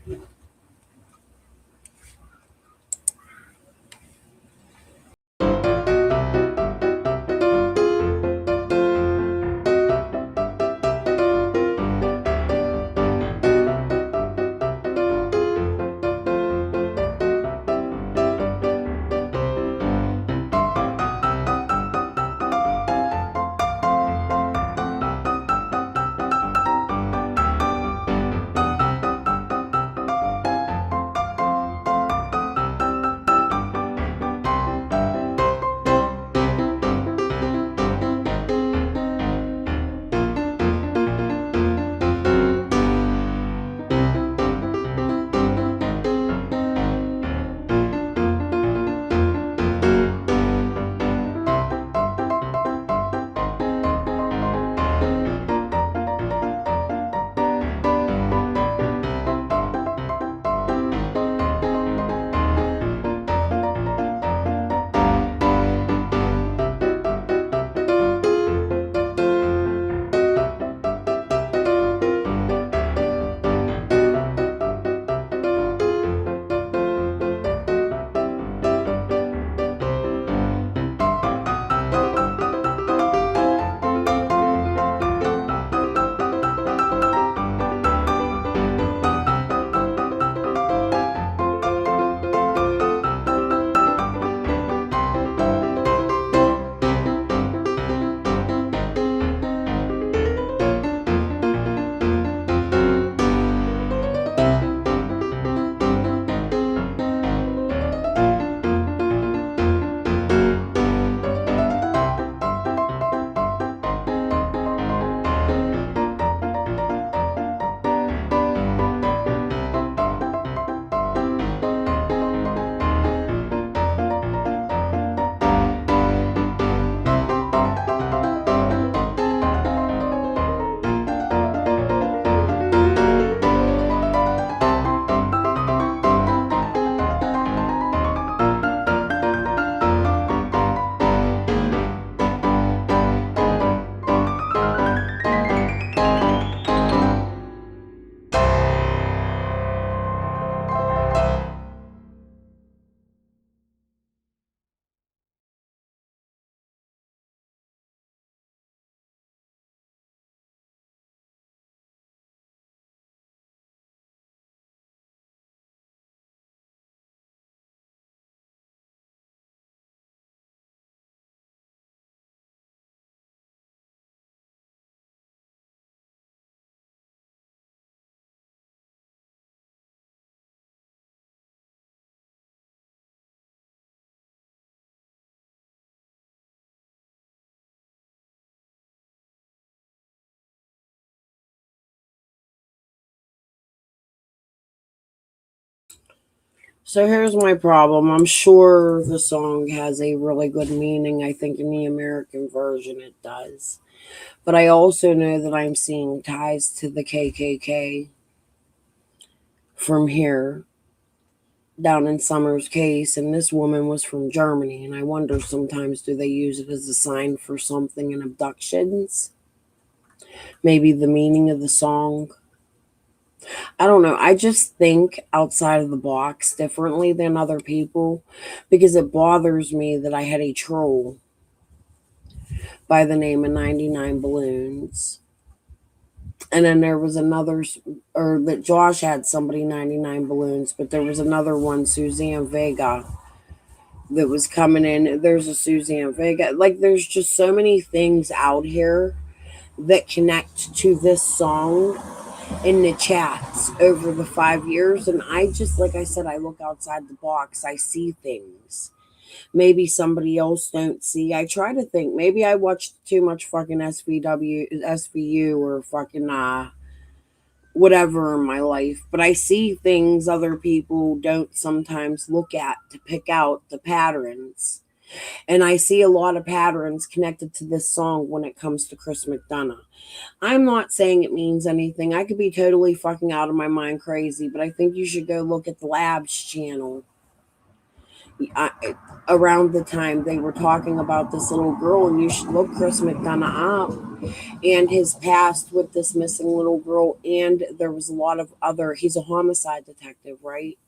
So here's my problem. I'm sure the song has a really good meaning. I think in the American version it does. But I also know that I'm seeing ties to the KKK from here down in Summer's case. And this woman was from Germany. And I wonder sometimes, do they use it as a sign for something in abductions? Maybe the meaning of the song. I don't know. I just think outside of the box differently than other people because it bothers me that I had a troll by the name of 99 Balloons. And then there was another, or that Josh had somebody 99 Balloons, but there was another one, Suzanne Vega, that was coming in. There's a Suzanne Vega. Like, there's just so many things out here that connect to this song. in the chats over the 5 years. And I just, like I said, I look outside the box. I see things. Maybe somebody else don't see. I try to think. Maybe I watched too much fucking SVU, or fucking whatever in my life. But I see things other people don't sometimes look at to pick out the patterns. And I see a lot of patterns connected to this song when it comes to Chris McDonough. I'm not saying it means anything. I could be totally fucking out of my mind crazy, but I think you should go look at the Labs channel. Around the time they were talking about this little girl, and you should look Chris McDonough up and his past with this missing little girl. And there was a lot of other, he's a homicide detective, right?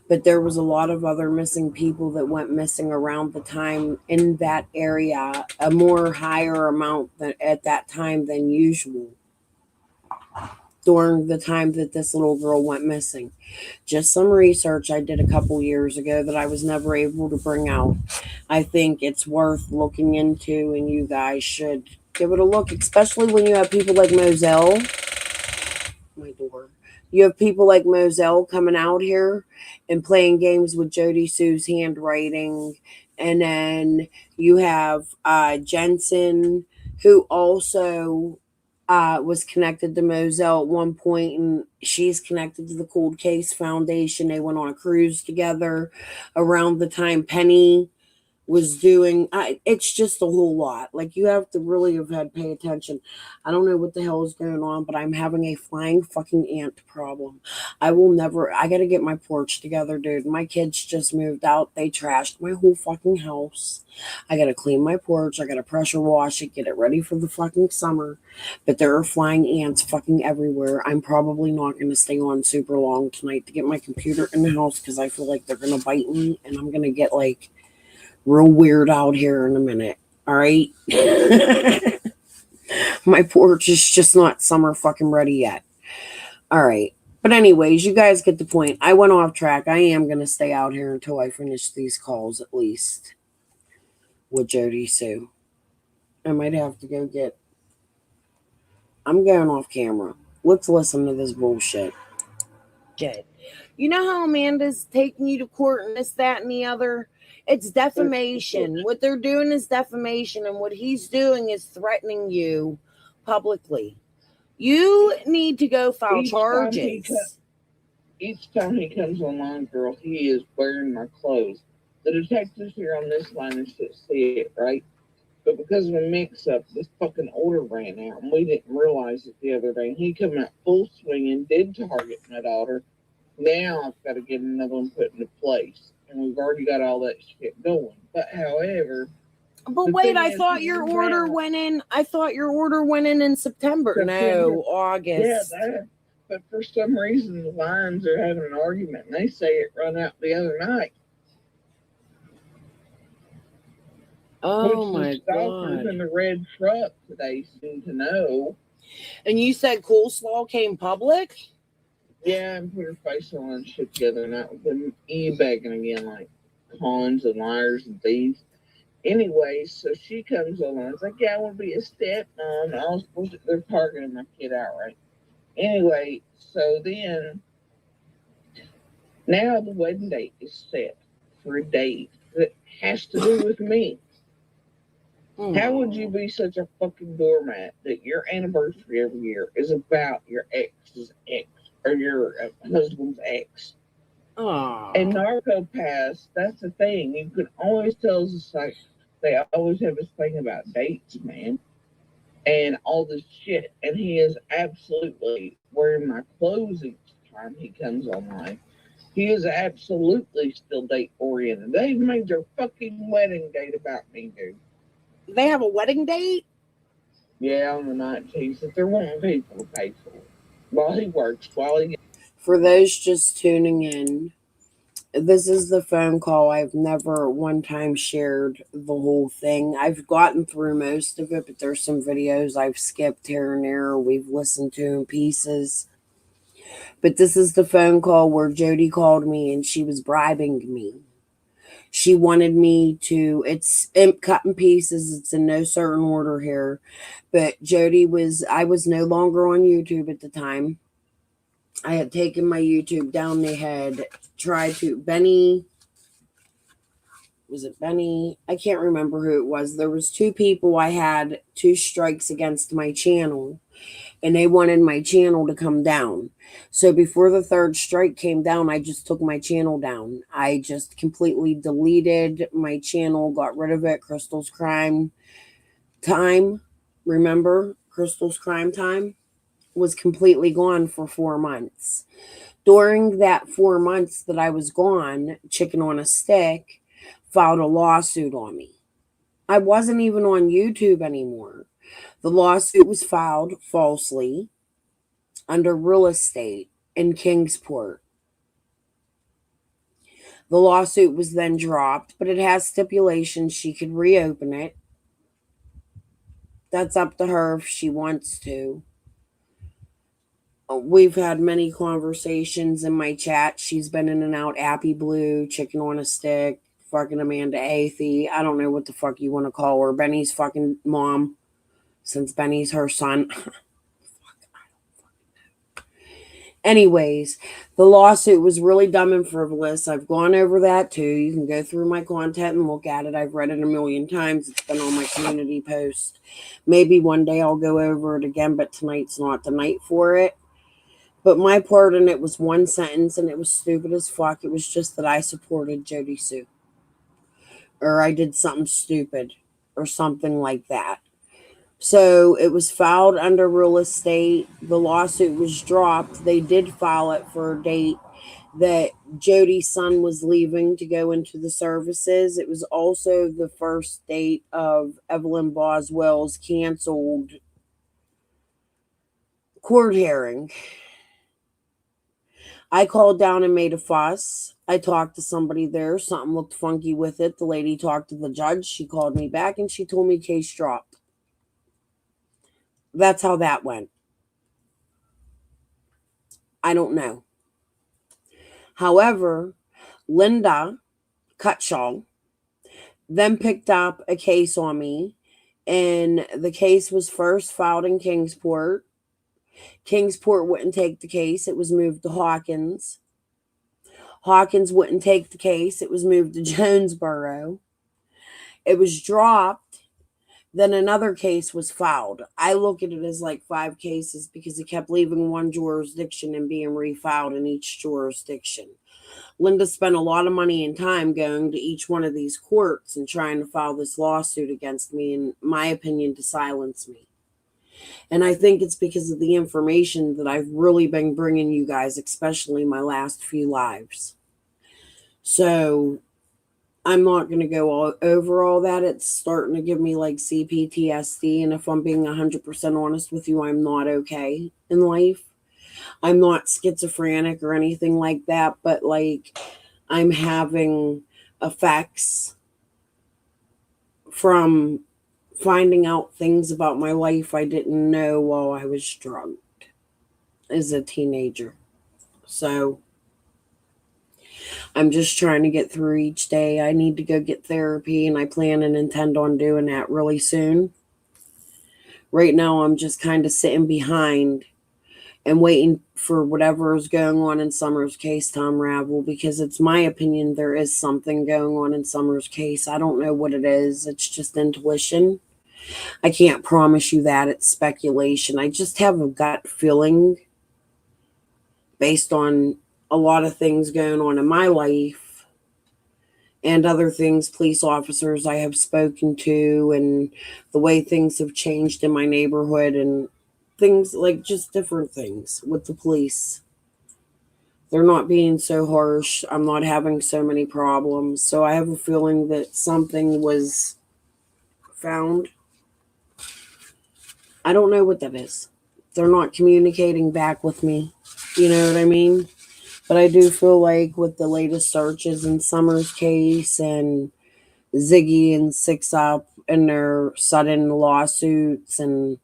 But there was a lot of other missing people that went missing around the time in that area, a more higher amount than at that time than usual during the time that this little girl went missing. Just some research I did a couple years ago that I was never able to bring out. I think it's worth looking into, and you guys should give it a look, especially when you have people like Moselle. My door. You have people like Moselle coming out here and playing games with Jody Sue's handwriting. And then you have Jensen, who also was connected to Moselle at one point, and she's connected to the Cold Case Foundation. They went on a cruise together around the time Penny was doing. It's just a whole lot. Like, you have to really have had pay attention. I don't know what the hell is going on, but I'm having a flying fucking ant problem. I gotta get my porch together, dude. My kids just moved out. They trashed my whole fucking house. I gotta clean my porch. I gotta pressure wash it, get it ready for the fucking summer. But there are flying ants fucking everywhere. I'm probably not gonna stay on super long tonight to get my computer in the house, because I feel like they're gonna bite me, and I'm gonna get like real weird out here in a minute. All right. My porch is just not summer fucking ready yet. All right. But anyways, you guys get the point. I went off track. I am going to stay out here until I finish these calls, at least with Jody Sue. I might have to go get. I'm going off camera. Let's listen to this bullshit. You know how Amanda's taking you to court and this, that, and the other? It's defamation. What they're doing is defamation, and what he's doing is threatening you publicly. You need to go file charges. Each time he comes online, girl, he is wearing my clothes. The detectives here on this line should see it, right? But because of a mix-up, this fucking order ran out, and we didn't realize it the other day. He come out full swing and did target my daughter. Now I've got to get another one put into place. And we've already got all that shit going. But however... But wait, I thought your order went in... I thought your order went in September. No, August. Yeah, but for some reason, the lines are having an argument, and they say it run out the other night. Oh, my God. The stalkers in the red truck today seem to know. And you said coleslaw came public? Yeah, and put her face on and shit together, and that was them e-begging again, like cons and liars and thieves. Anyway, so she comes on and it's like, yeah, I want to be a stepmom. I was supposed to, they're targeting my kid outright. Anyway, so then now the wedding date is set for a date that has to do with me. How would you be such a fucking doormat that your anniversary every year is about your ex's ex or your husband's ex? Aww. And narcopaths, that's the thing. You can always tell us, like, they always have this thing about dates, man, and all this shit. And he is absolutely wearing my clothes each time he comes online. He is absolutely still date oriented. They've made their fucking wedding date about me, dude. They have a wedding date? Yeah, on the 19th. If they're wanting people to pay for it while he works, For those just tuning in, this is the phone call. I've never one time shared the whole thing. I've gotten through most of it, but there's some videos I've skipped here and there. We've listened to in pieces. But this is the phone call where Jody called me and she was bribing me She wanted me to, it's cut in pieces. It's in no certain order here. But I was no longer on YouTube at the time. I had taken my YouTube down. They had tried to, was it Benny? I can't remember who it was. There was two people. I had 2 strikes against my channel, and they wanted my channel to come down. So before the 3rd strike came down, I just took my channel down. I just completely deleted my channel, got rid of it. Crystal's Crime Time, remember? Crystal's Crime Time was completely gone for 4 months. During that 4 months that I was gone, Chicken on a Stick filed a lawsuit on me. I wasn't even on YouTube anymore. The lawsuit was filed falsely under real estate in Kingsport. The lawsuit was then dropped, but it has stipulations she could reopen it. That's up to her if she wants to. We've had many conversations in my chat. She's been in and out. Appy Blue, Chicken on a Stick, fucking Amanda Athey. I don't know what the fuck you want to call her. Benny's fucking mom, since Benny's her son. Anyways, the lawsuit was really dumb and frivolous. I've gone over that too. You can go through my content and look at it. I've read it a million times. It's been on my community post. Maybe one day I'll go over it again, but tonight's not the night for it. But my part in it was 1 sentence, and it was stupid as fuck. It was just that I supported Jody Sue. Or I did something stupid or something like that. So it was filed under real estate. The lawsuit was dropped. They did file it for a date that Jody's son was leaving to go into the services. It was also the first date of Evelyn Boswell's canceled court hearing. I called down and made a fuss. I talked to somebody there. Something looked funky with it. The lady talked to the judge. She called me back and she told me case dropped. That's how that went. I don't know. However, Linda Cutshaw then picked up a case on me, and the case was first filed in Kingsport. Kingsport wouldn't take the case. It was moved to Hawkins. Hawkins wouldn't take the case. It was moved to Jonesboro. It was dropped. Then another case was filed. I look at it as like 5 cases because it kept leaving one jurisdiction and being refiled in each jurisdiction. Linda spent a lot of money and time going to each one of these courts and trying to file this lawsuit against me, in my opinion, to silence me. And I think it's because of the information that I've really been bringing you guys, especially my last few lives. So I'm not going to go over all that. It's starting to give me like CPTSD. And if I'm being 100% honest with you, I'm not okay in life. I'm not schizophrenic or anything like that, but like I'm having effects from finding out things about my life I didn't know while I was drugged as a teenager. So I'm just trying to get through each day. I need to go get therapy, and I plan and intend on doing that really soon. Right now, I'm just kind of sitting behind and waiting for whatever is going on in Summer's case to unravel, because it's my opinion there is something going on in Summer's case. I don't know what it is. It's just intuition. I can't promise you that. It's speculation. I just have a gut feeling based on a lot of things going on in my life and other things, police officers I have spoken to, and the way things have changed in my neighborhood, and things like just different things with the police. They're not being so harsh. I'm not having so many problems. So I have a feeling that something was found. I don't know what that is. They're not communicating back with me. You know what I mean? But I do feel like with the latest searches in Summer's case and Ziggy and 6 Up and their sudden lawsuits and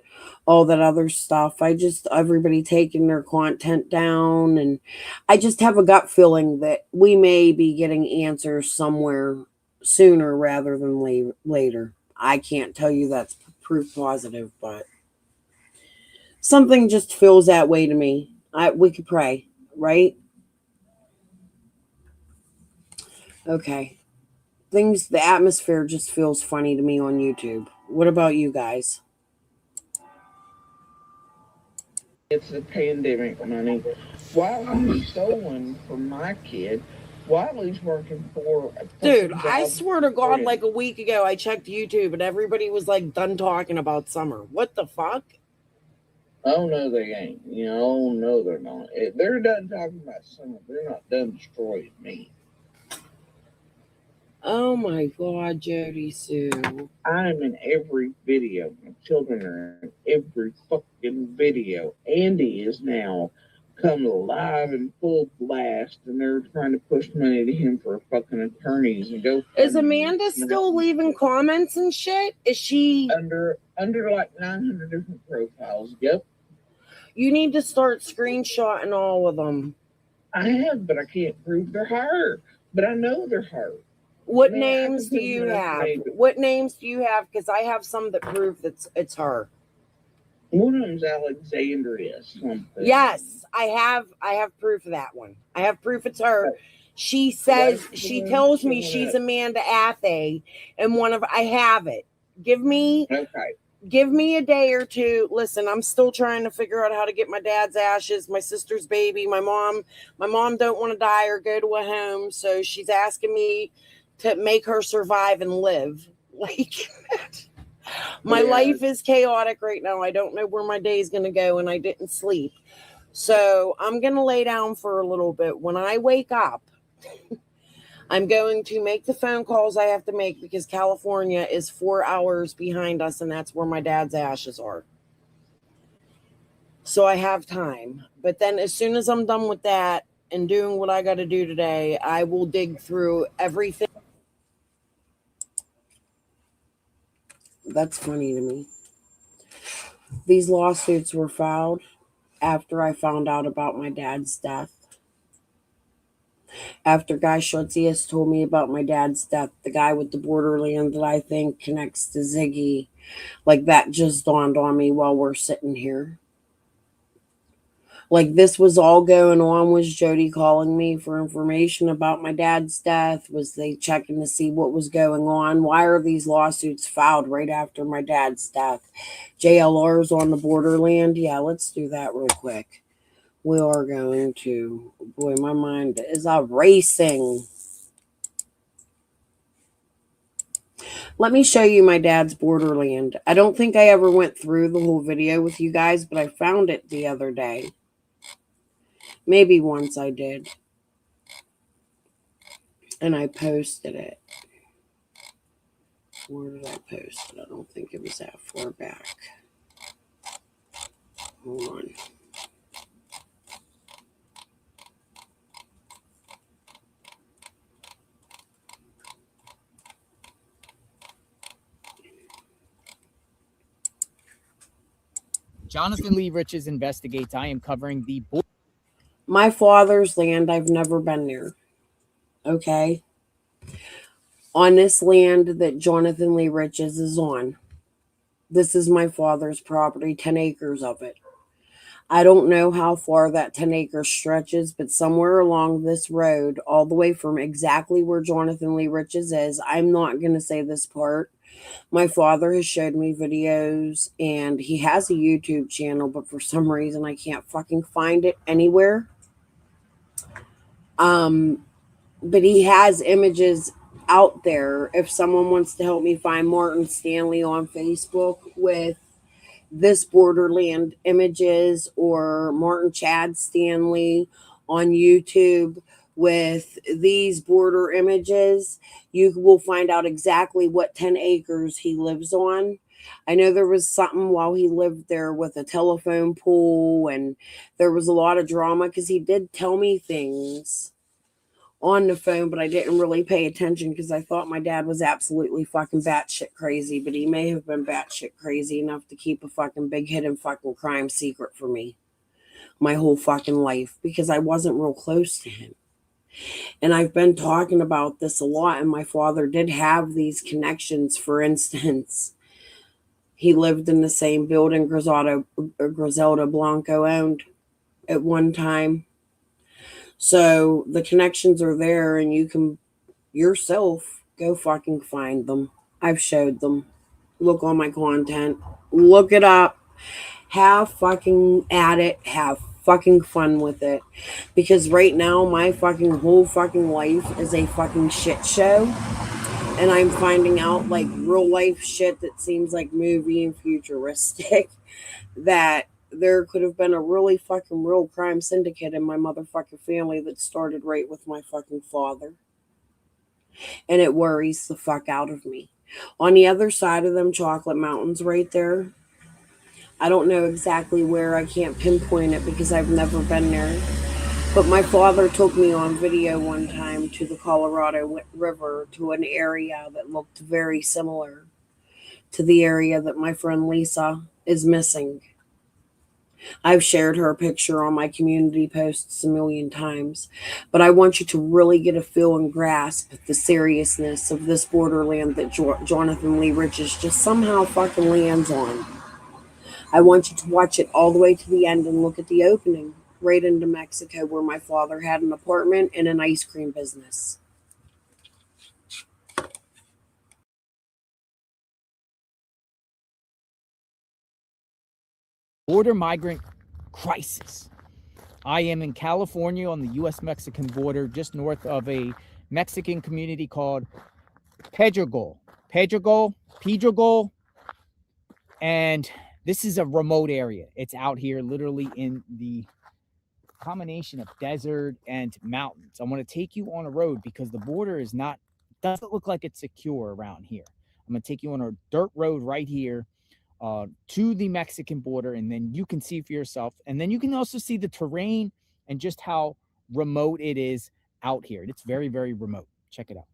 all that other stuff. Everybody taking their content down, and I just have a gut feeling that we may be getting answers somewhere sooner rather than later. I can't tell you that's proof positive, but something just feels that way to me. We could pray, right? Okay. The atmosphere just feels funny to me on YouTube. What about you guys? It's the pandemic money. Wiley's stolen from my kid. Wiley's working for a Dude, fucking I job swear to God, friend. like a week ago, I checked YouTube and everybody was like done talking about summer. What the fuck? Oh no, they ain't. You know, oh no, they're not. If they're done talking about summer, they're not done destroying me. Oh my God, Jody Sue. I'm in every video. My children are in every fucking video. Andy is now come alive and full blast, and they're trying to push money to him for fucking attorneys and go. Is Amanda still leaving comments and shit? Is she under like 900 different profiles? Yep. You need to start screenshotting all of them. I have, but I can't prove they're her. But I know they're her. What names do you have? What names do you have? Because I have some that prove that it's her. One of them's Alexandria something. Yes, I have proof of that one. I have proof it's her. She says, she tells me she's Amanda Athay, and I have it. Give me a day or two. Listen, I'm still trying to figure out how to get my dad's ashes, my sister's baby, my mom don't want to die or go to a home, so she's asking me to make her survive and live. Like, my life is chaotic right now. I don't know where my day is going to go, and I didn't sleep. So I'm going to lay down for a little bit. When I wake up, I'm going to make the phone calls I have to make because California is 4 hours behind us, and that's where my dad's ashes are. So I have time. But then as soon as I'm done with that and doing what I got to do today, I will dig through everything. That's funny to me. These lawsuits were filed after I found out about my dad's death. After Guy Schutzius told me about my dad's death, the guy with the borderland that I think connects to Ziggy, like that just dawned on me while we're sitting here. Like this was all going on. Was Jody calling me for information about my dad's death? Was they checking to see what was going on? Why are these lawsuits filed right after my dad's death? JLR's on the borderland. Yeah, let's do that real quick. We are going to, boy, my mind is racing. Let me show you my dad's borderland. I don't think I ever went through the whole video with you guys, but I found it the other day. Maybe once I did. And I posted it. Where did I post it? I don't think it was that far back. Hold on. Jonathan Lee Riches Investigates. I am covering the my father's land. I've never been there. Okay. On this land that Jonathan Lee Riches is on. This is my father's property, 10 acres of it. I don't know how far that 10 acres stretches, but somewhere along this road, all the way from exactly where Jonathan Lee Riches is, I'm not going to say this part. My father has showed me videos, and he has a YouTube channel, but for some reason I can't fucking find it anywhere. But he has images out there. If someone wants to help me find Martin Stanley on Facebook with this borderland images, or Martin Chad Stanley on YouTube with these border images, you will find out exactly what 10 acres he lives on. I know there was something while he lived there with a telephone pole, and there was a lot of drama because he did tell me things on the phone, but I didn't really pay attention because I thought my dad was absolutely fucking batshit crazy, but he may have been batshit crazy enough to keep a fucking big hidden fucking crime secret for me my whole fucking life because I wasn't real close to him. And I've been talking about this a lot, and my father did have these connections. For instance, he lived in the same building Griselda Blanco owned at one time. So the connections are there, and you can yourself go fucking find them. I've showed them. Look on my content. Look it up. Have fucking at it. Have fucking fun with it. Because right now, my fucking whole fucking life is a fucking shit show. And I'm finding out like real life shit that seems like movie and futuristic that there could have been a really fucking real crime syndicate in my motherfucking family that started right with my fucking father. And it worries the fuck out of me. On the other side of them chocolate mountains right there, I don't know exactly where, I can't pinpoint it because I've never been there. But my father took me on video one time to the Colorado River to an area that looked very similar to the area that my friend Lisa is missing. I've shared her picture on my community posts a million times, but I want you to really get a feel and grasp the seriousness of this borderland that Jonathan Lee Riches just somehow fucking lands on. I want you to watch it all the way to the end and look at the opening right into Mexico where my father had an apartment and an ice cream business. Border migrant crisis. I am in California on the U.S.-Mexican border, just north of a Mexican community called Pedregal. And this is a remote area. It's out here literally in the combination of desert and mountains. I want to take you on a road because the border doesn't look like it's secure around here. I'm going to take you on a dirt road right here to the Mexican border, and then you can see for yourself. And then you can also see the terrain and just how remote it is out here. It's very, very remote. Check it out.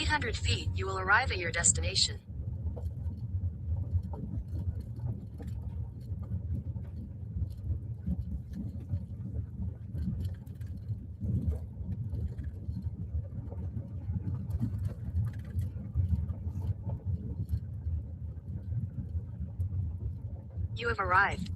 300 feet, you will arrive at your destination. You have arrived.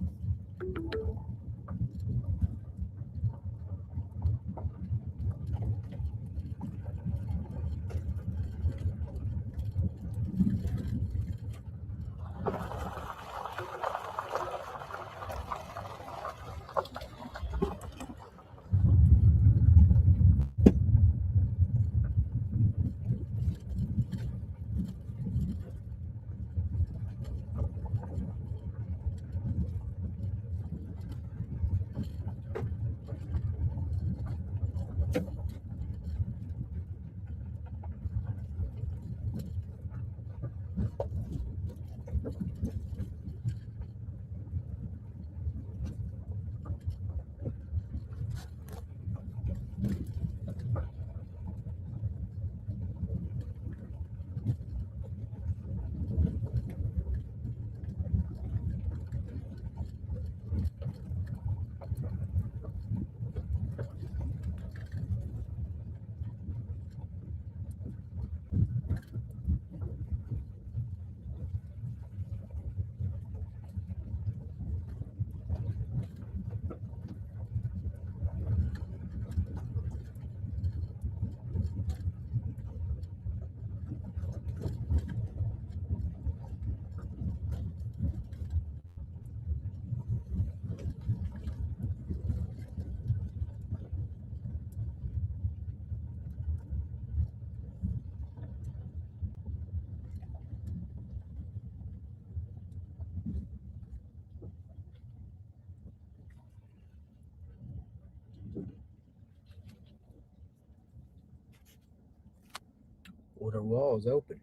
Water wall is open.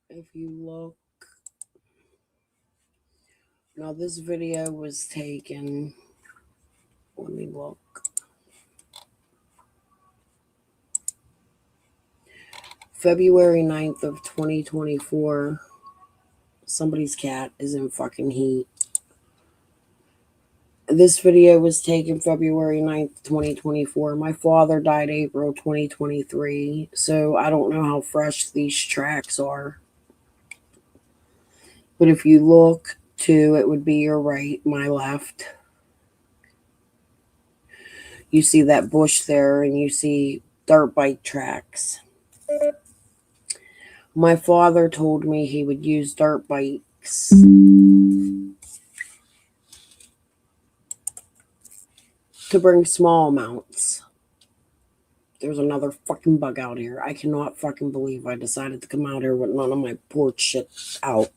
If you look, now this video was taken, let me look, February 9th of 2024. Somebody's cat is in fucking heat. This video was taken February 9th, 2024. My father died April 2023, so I don't know how fresh these tracks are. But if you look to, it would be your right, my left. You see that bush there, and you see dirt bike tracks. My father told me he would use dirt bikes to bring small amounts. There's another fucking bug out here. I cannot fucking believe I decided to come out here with none of my porch shit out.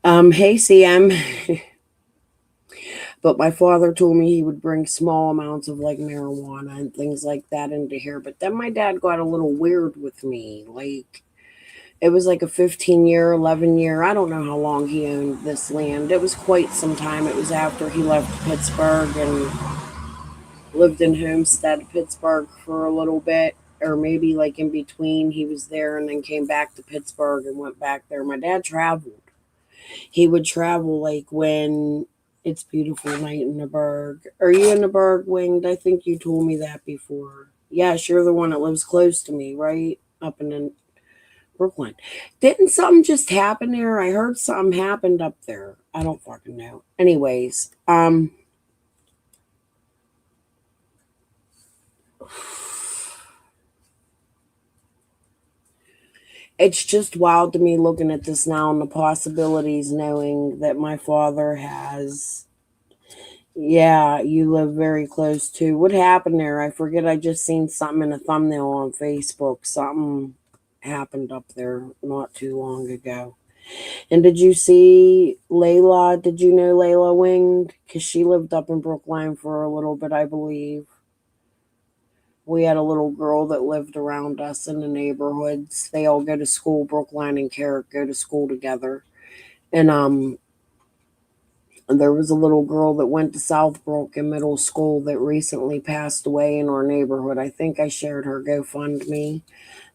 Hey, CM. But my father told me he would bring small amounts of like marijuana and things like that into here. But then my dad got a little weird with me. Like, it was like a 15-year, 11-year. I don't know how long he owned this land. It was quite some time. It was after he left Pittsburgh and lived in Homestead, Pittsburgh for a little bit. Or maybe like in between, he was there and then came back to Pittsburgh and went back there. My dad traveled. He would travel like when it's beautiful night in the Berg. Are you in the Berg, Winged? I think you told me that before. Yes, you're the one that lives close to me, right? Up in Brooklyn. Didn't something just happen there? I heard something happened up there. I don't fucking know. Anyways, it's just wild to me looking at this now and the possibilities, knowing that my father has. Yeah, you live very close to. What happened there? I forget. I just seen something in a thumbnail on Facebook. Something happened up there not too long ago. And did you see Layla? Did you know Layla Winged? Because she lived up in Brookline for a little bit, I believe. We had a little girl that lived around us in the neighborhoods. They all go to school. Brookline and Carrick go to school together. And There was a little girl that went to Southbrook in middle school that recently passed away in our neighborhood. I think I shared her GoFundMe.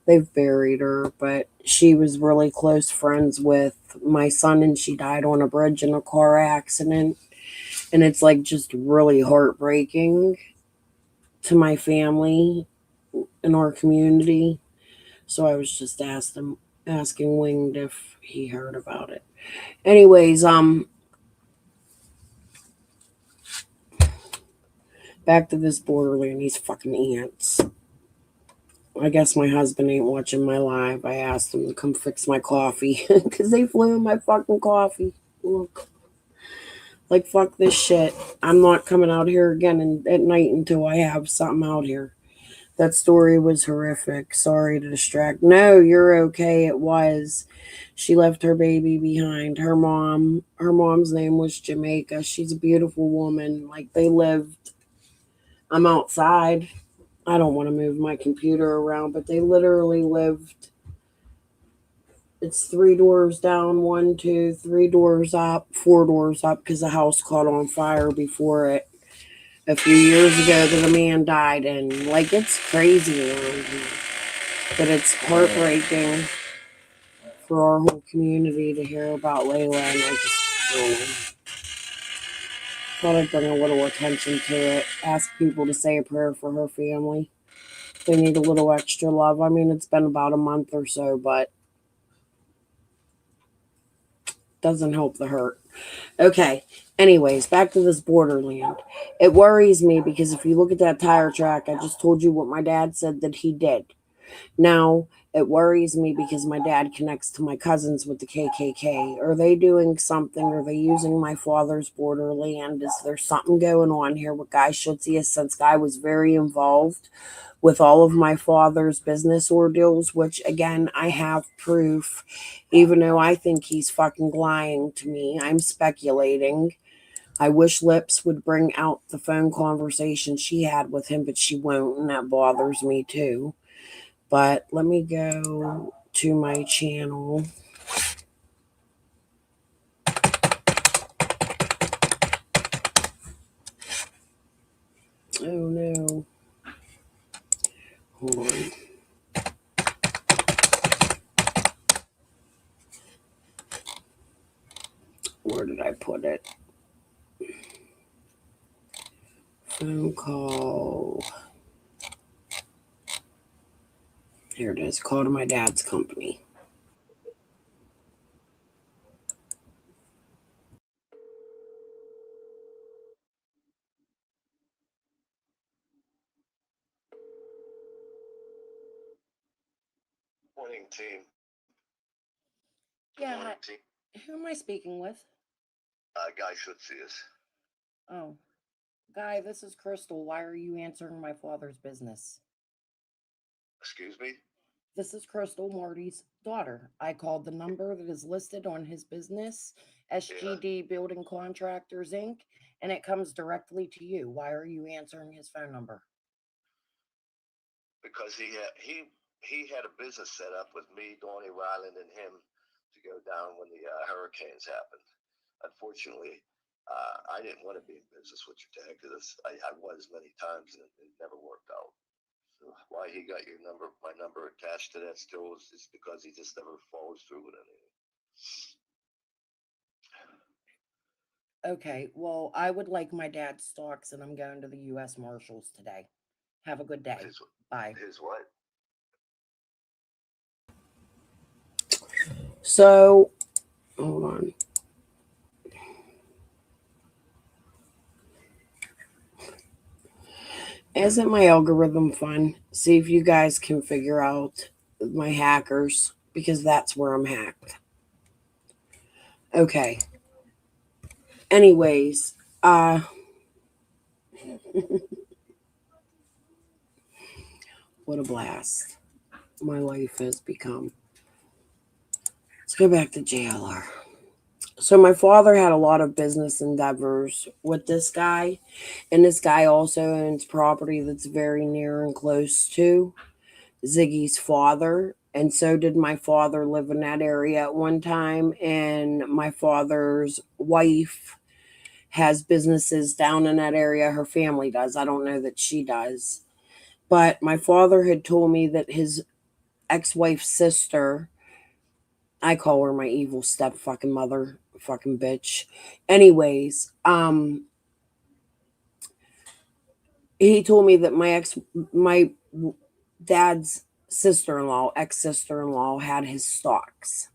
They've buried her, but she was really close friends with my son, and she died on a bridge in a car accident. And it's like just really heartbreaking to my family in our community. So I was just asking Winged if he heard about it. Anyways, back to this borderland, these fucking ants. I guess my husband ain't watching my live. I asked him to come fix my coffee because they flew in my fucking coffee. Look. Like, fuck this shit. I'm not coming out here again at night until I have something out here. That story was horrific. Sorry to distract. No, you're okay. It was. She left her baby behind. Her mom's name was Jamaica. She's a beautiful woman. Like, they lived. I'm outside. I don't want to move my computer around, but they literally lived. It's 3 doors down, 1, 2, 3 doors up, 4 doors up, because the house caught on fire before it a few years ago that a man died in. Like, it's crazy around here. But it's heartbreaking for our whole community to hear about Layla, and I just thought I'd bring a little attention to it. Ask people to say a prayer for her family. They need a little extra love. I mean, it's been about a month or so, but doesn't help the hurt. Okay. Anyways, back to this borderland. It worries me because if you look at that tire track, I just told you what my dad said that he did. Now, it worries me because my dad connects to my cousins with the KKK. Are they doing something? Are they using my father's borderland? Is there something going on here with Guy Schutzius, since Guy was very involved with all of my father's business ordeals, which, again, I have proof, even though I think he's fucking lying to me. I'm speculating. I wish Lips would bring out the phone conversation she had with him, but she won't, and that bothers me too. But let me go to my channel. Oh no. Hold on. Where did I put it? Phone call. Here it is. Call to my dad's company. Morning, team. Yeah. Morning, team. Who am I speaking with? Guy Schutzius. Oh. Guy, this is Crystal. Why are you answering my father's business? Excuse me? This is Crystal, Marty's daughter. I called the number that is listed on his business, SGD Building Contractors, Inc., and it comes directly to you. Why are you answering his phone number? Because he had a business set up with me, Donnie Ryland, and him to go down when the hurricanes happened. Unfortunately, I didn't want to be in business with your dad because I was many times and it never worked out. So why he got my number attached to that still is because he just never follows through with anything. Okay, well, I would like my dad's stocks, and I'm going to the U.S. Marshals today. Have a good day. Bye. His what? So, hold on. Isn't my algorithm fun? See if you guys can figure out my hackers, because that's where I'm hacked. Okay. Anyways, what a blast my life has become. Let's go back to JLR. So my father had a lot of business endeavors with this guy, and this guy also owns property that's very near and close to Ziggy's father, and so did my father live in that area at one time, and my father's wife has businesses down in that area. Her family does. I don't know that she does. But my father had told me that his ex-wife's sister, I call her my evil step fucking mother, fucking bitch. Anyways, he told me that my dad's sister-in-law, ex-sister-in-law, had his stocks.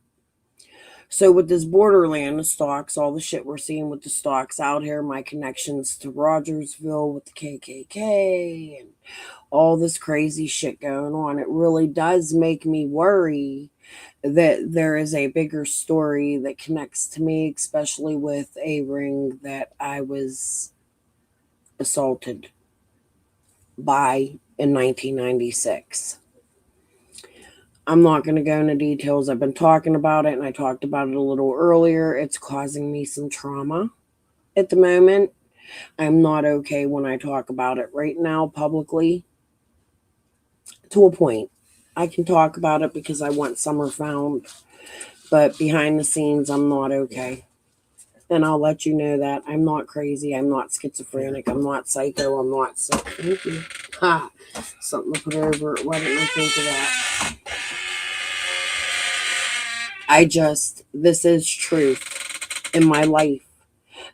So with this borderland, the stocks, all the shit we're seeing with the stocks out here, my connections to Rogersville with the KKK and all this crazy shit going on, it really does make me worry that there is a bigger story that connects to me, especially with a ring that I was assaulted by in 1996. I'm not going to go into details. I've been talking about it, and I talked about it a little earlier. It's causing me some trauma at the moment. I'm not okay when I talk about it right now publicly. To a point. I can talk about it because I want Summer found, but behind the scenes, I'm not okay. And I'll let you know that. I'm not crazy. I'm not schizophrenic. I'm not psycho. I'm not sick. Thank you. Ha! Something to put over it. Why didn't I think of that? This is truth in my life.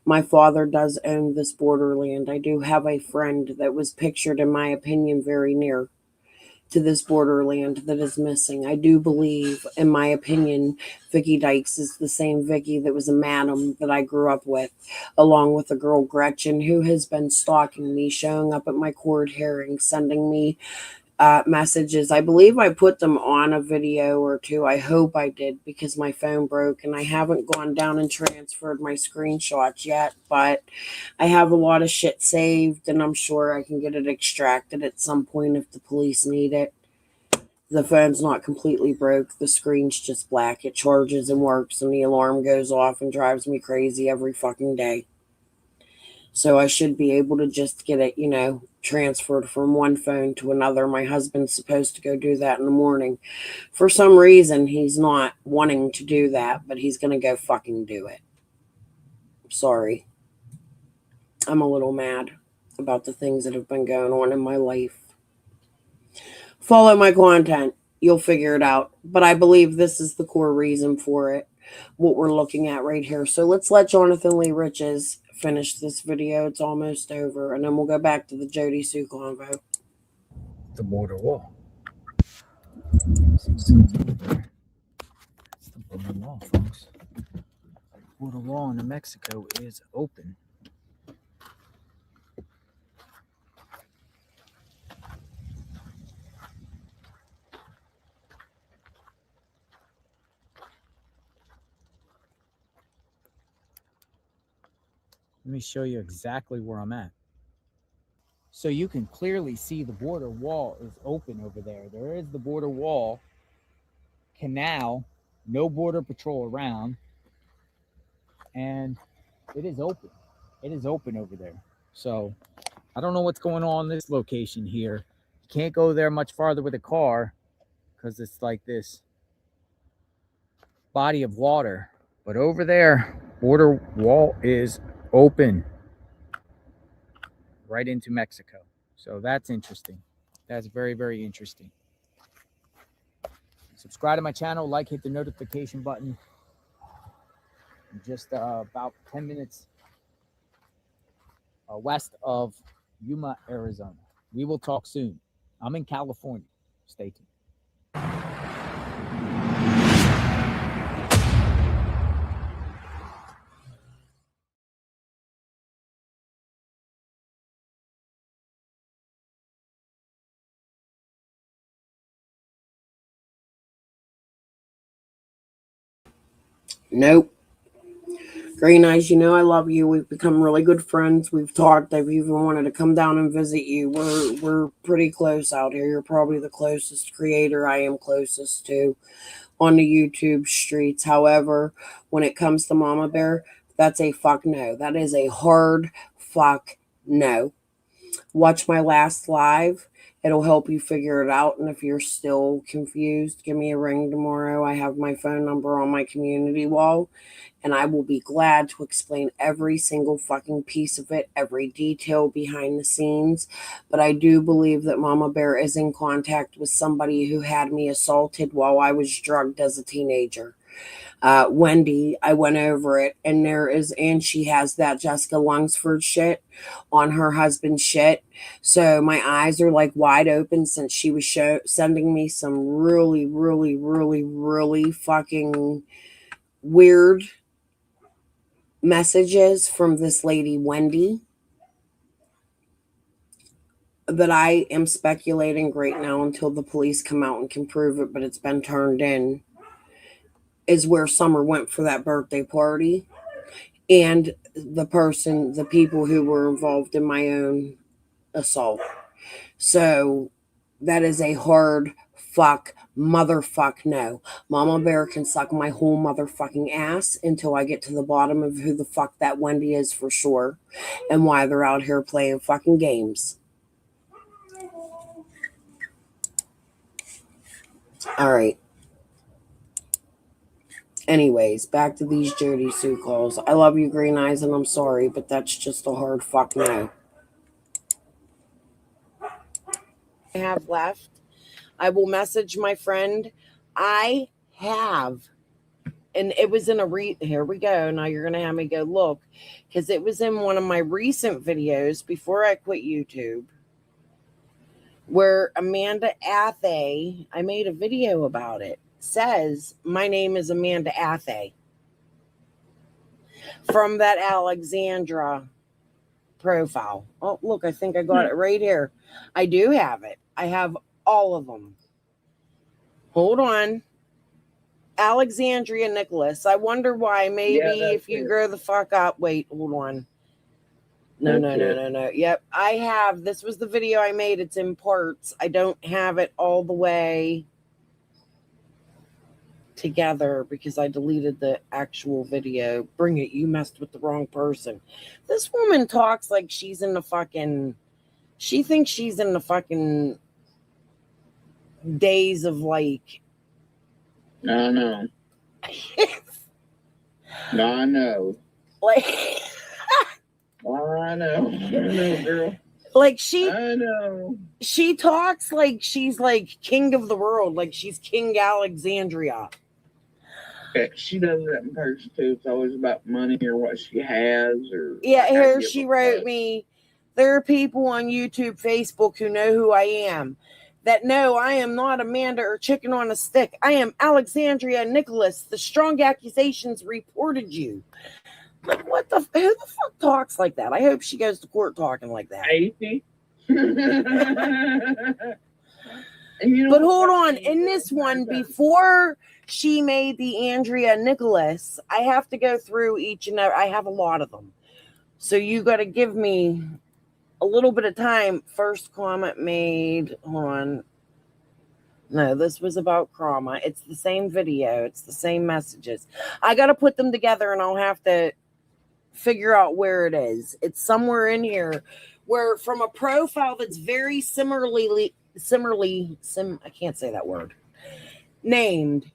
My father does own this borderland. I do have a friend that was pictured, in my opinion, very near to this borderland that is missing. I do believe, in my opinion, Vicky Dykes is the same Vicky that was a madam that I grew up with, along with the girl Gretchen, who has been stalking me, showing up at my court hearing, sending me messages. I believe I put them on a video or two. I hope I did, because my phone broke and I haven't gone down and transferred my screenshots yet, but I have a lot of shit saved and I'm sure I can get it extracted at some point if the police need it. The phone's not completely broke. The screen's just black. It charges and works and the alarm goes off and drives me crazy every fucking day. So I should be able to just get it, transferred from one phone to another. My husband's supposed to go do that in the morning. For some reason, he's not wanting to do that, but he's going to go fucking do it. Sorry. I'm a little mad about the things that have been going on in my life. Follow my content. You'll figure it out. But I believe this is the core reason for it, what we're looking at right here. So let's let Jonathan Lee Riches finish this video. It's almost over. And then we'll go back to the Jody Sue convo. The border wall. It's the border wall, folks. The border wall in New Mexico is open. Let me show you exactly where I'm at. So you can clearly see the border wall is open over there. There is the border wall, canal, no border patrol around, and it is open. It is open over there. So I don't know what's going on in this location here. You can't go there much farther with a car because it's like this body of water. But over there, border wall is open right into Mexico. So that's interesting. That's very, very interesting. Subscribe to my channel, hit the notification button. I'm just about 10 minutes west of Yuma, Arizona. We will talk soon. I'm in California. Stay tuned. Nope. Green Eyes, I love you. We've become really good friends. We've talked. I've even wanted to come down and visit you. We're pretty close out here. You're probably the closest creator I am closest to on the YouTube streets. However, when it comes to Mama Bear, that's a fuck no. That is a hard fuck no. Watch my last live It'll help you figure it out. And if you're still confused, give me a ring tomorrow. I have my phone number on my community wall, and I will be glad to explain every single fucking piece of it, every detail behind the scenes. But I do believe that Mama Bear is in contact with somebody who had me assaulted while I was drugged as a teenager. Wendy, I went over it, and she has that Jessica Lunsford shit on her husband's shit. So my eyes are like wide open since she was sending me some really, really, really, really fucking weird messages from this lady, Wendy, that I am speculating right now until the police come out and can prove it, but it's been turned in, is where Summer went for that birthday party, and the people who were involved in my own assault. So that is a hard fuck, motherfuck no. Mama Bear can suck my whole motherfucking ass until I get to the bottom of who the fuck that Wendy is for sure, and why they're out here playing fucking games. All right. Anyways, back to these Jody Sue calls. I love you, Green Eyes, and I'm sorry, but that's just a hard fuck no. I have left. I will message my friend. I have, and it was in here we go. Now you're going to have me go look, because it was in one of my recent videos before I quit YouTube, where Amanda Athay, I made a video about it, says, my name is Amanda Athay. From that Alexandra profile. Oh, look, I think I got it right here. I do have it. I have all of them. Hold on. Alexandria Nicholas. I wonder why. Maybe if you grow the fuck up. Wait, hold on. No. Yep, I have. This was the video I made. It's in parts. I don't have it all the way together because I deleted the actual video. Bring it. You messed with the wrong person. This woman talks like she's in the fucking... She thinks she's in the fucking days of like... I know. I know. Like... I know, girl. Like I know. She talks like she's like king of the world, like she's King Alexandria. She does that in person too. It's always about money or what she has, or yeah. Here she wrote me. There are people on YouTube, Facebook who know who I am. That know I am not Amanda or chicken on a stick. I am Alexandria Nicholas. The strong accusations reported you. Like, what the? Who the fuck talks like that? I hope she goes to court talking like that. 80. But hold on. In this one, before she made the Andrea Nicholas, I have to go through each and every. I have a lot of them. So you got to give me a little bit of time. First comment made. Hold on. No, this was about Krama. It's the same video. It's the same messages. I got to put them together, and I'll have to figure out where it is. It's somewhere in here where from a profile that's very similarly I can't say that word, named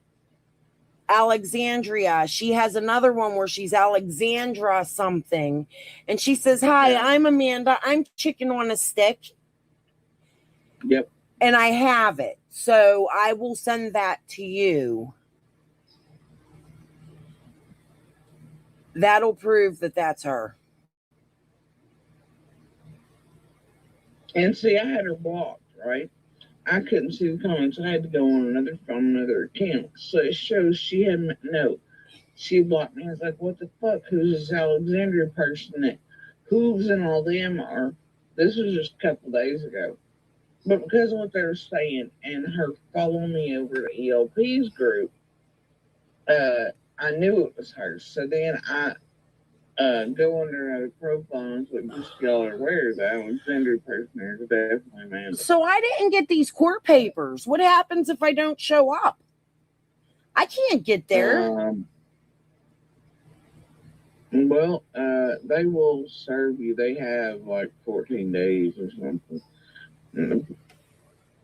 Alexandria. She has another one where she's Alexandra something, and she says, hi, I'm Amanda. I'm chicken on a stick. Yep. And I have it. So I will send that to you. That'll prove that that's her. And see, I had her blocked, right? I couldn't see the comments. I had to go on another account. So it shows she had she blocked me. I was like, what the fuck? Who's this Alexandria person that Hooves and all them are? This was just a couple days ago. But because of what they were saying and her following me over to ELP's group, I knew it was her. So then I go under another profile and so just y'all are aware that Alexandria person there is definitely Amanda. So I didn't get these court papers. What happens if I don't show up? I can't get there. Well, they will serve you. They have like 14 days or something.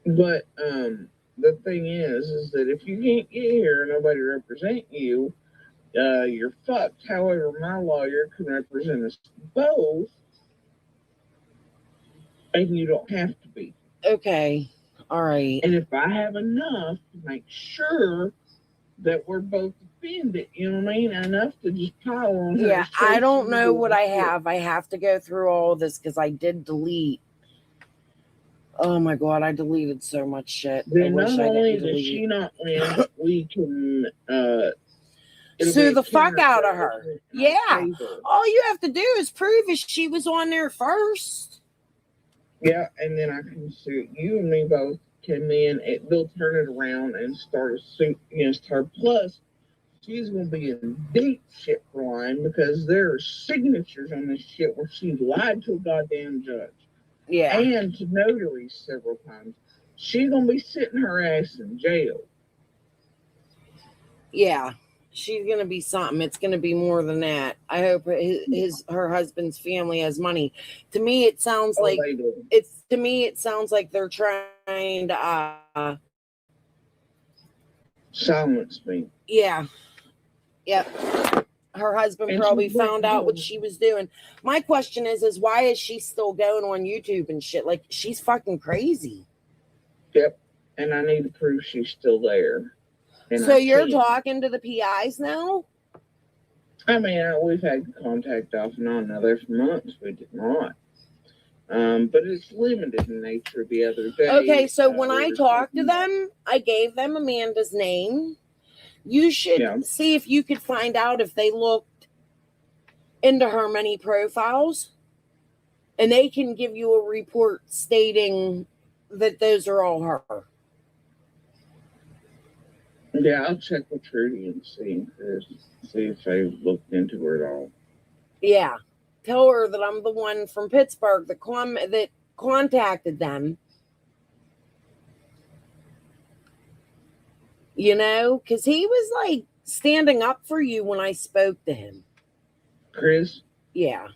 But the thing is that if you can't get here and nobody represent you, you're fucked. However, my lawyer can represent us both, and you don't have to be. Okay. All right. And if I have enough to make sure that we're both defended, you know what I mean? Enough to just pile on her. Yeah, I don't know what I have. I have to go through all this because I did delete. Oh my god, I deleted so much shit. Then not only does she not win, we can sue the fuck out of her. Yeah. All you have to do is prove is she was on there first. Yeah, and then I can sue you and me both. Can then they'll turn it around and start a suit against her. Plus, she's gonna be in deep shit for lying because there are signatures on this shit where she lied to a goddamn judge. Yeah. And to notaries several times. She's gonna be sitting her ass in jail. Yeah. She's gonna be something. It's gonna be more than that. I hope her husband's family has money. To me, it sounds like it sounds like they're trying to silence me. Yeah. Yep. Her husband probably found out what she was doing. My question is why is she still going on YouTube and shit? Like, she's fucking crazy. Yep. And I need to prove she's still there. And so you're talking to the PIs now? I mean, we've had contact off and on. Now, there's months we did not. But it's limited in nature the other day. Okay, so when I talked to them, I gave them Amanda's name. You should see if you could find out if they looked into her many profiles. And they can give you a report stating that those are all her. Yeah, I'll check with Trudy and see if they looked into her at all. Yeah. Tell her that I'm the one from Pittsburgh that contacted them. You know, because he was like standing up for you when I spoke to him. Chris? Yeah.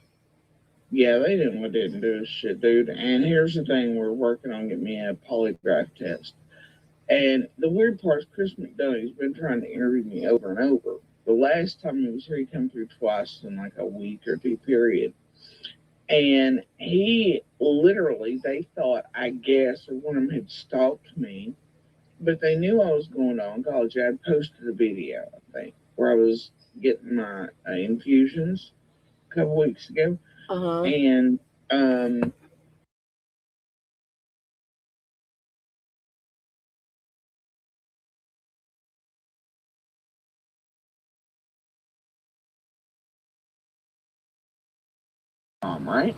Yeah, they didn't do shit, dude. And here's the thing, we're working on getting me a polygraph test. And the weird part is Chris McDonough, he's been trying to interview me over and over. The last time he was here, he came through twice in like a week or two period. And he literally, they thought, I guess, or one of them had stalked me, but they knew I was going to oncology. I posted a video, I think, where I was getting my infusions a couple weeks ago. And right?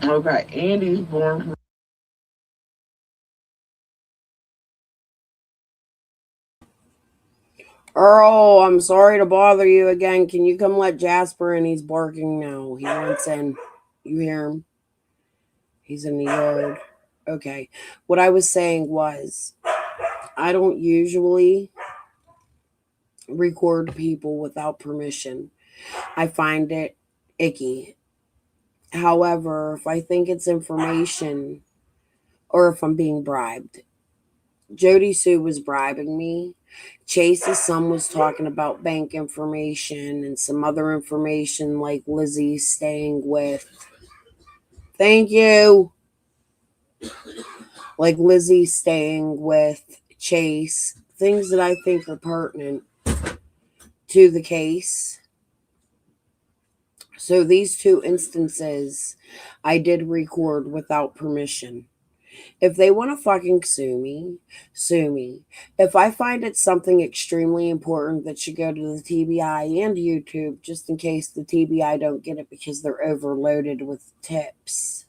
Okay, Andy's born from Earl, I'm sorry to bother you again. Can you come let Jasper in? He's barking now. He wants in. You hear him? He's in the yard. Okay. What I was saying was, I don't usually record people without permission. I find it icky. However, if I think it's information or if I'm being bribed, Jody Sue was bribing me. Chase's son was talking about bank information and some other information like Lizzie staying with. Thank you. Like Lizzie staying with Chase. Things that I think are pertinent to the case. So these two instances, I did record without permission. If they want to fucking sue me, sue me. If I find it something extremely important that should go to the TBI and YouTube, just in case the TBI don't get it because they're overloaded with tips.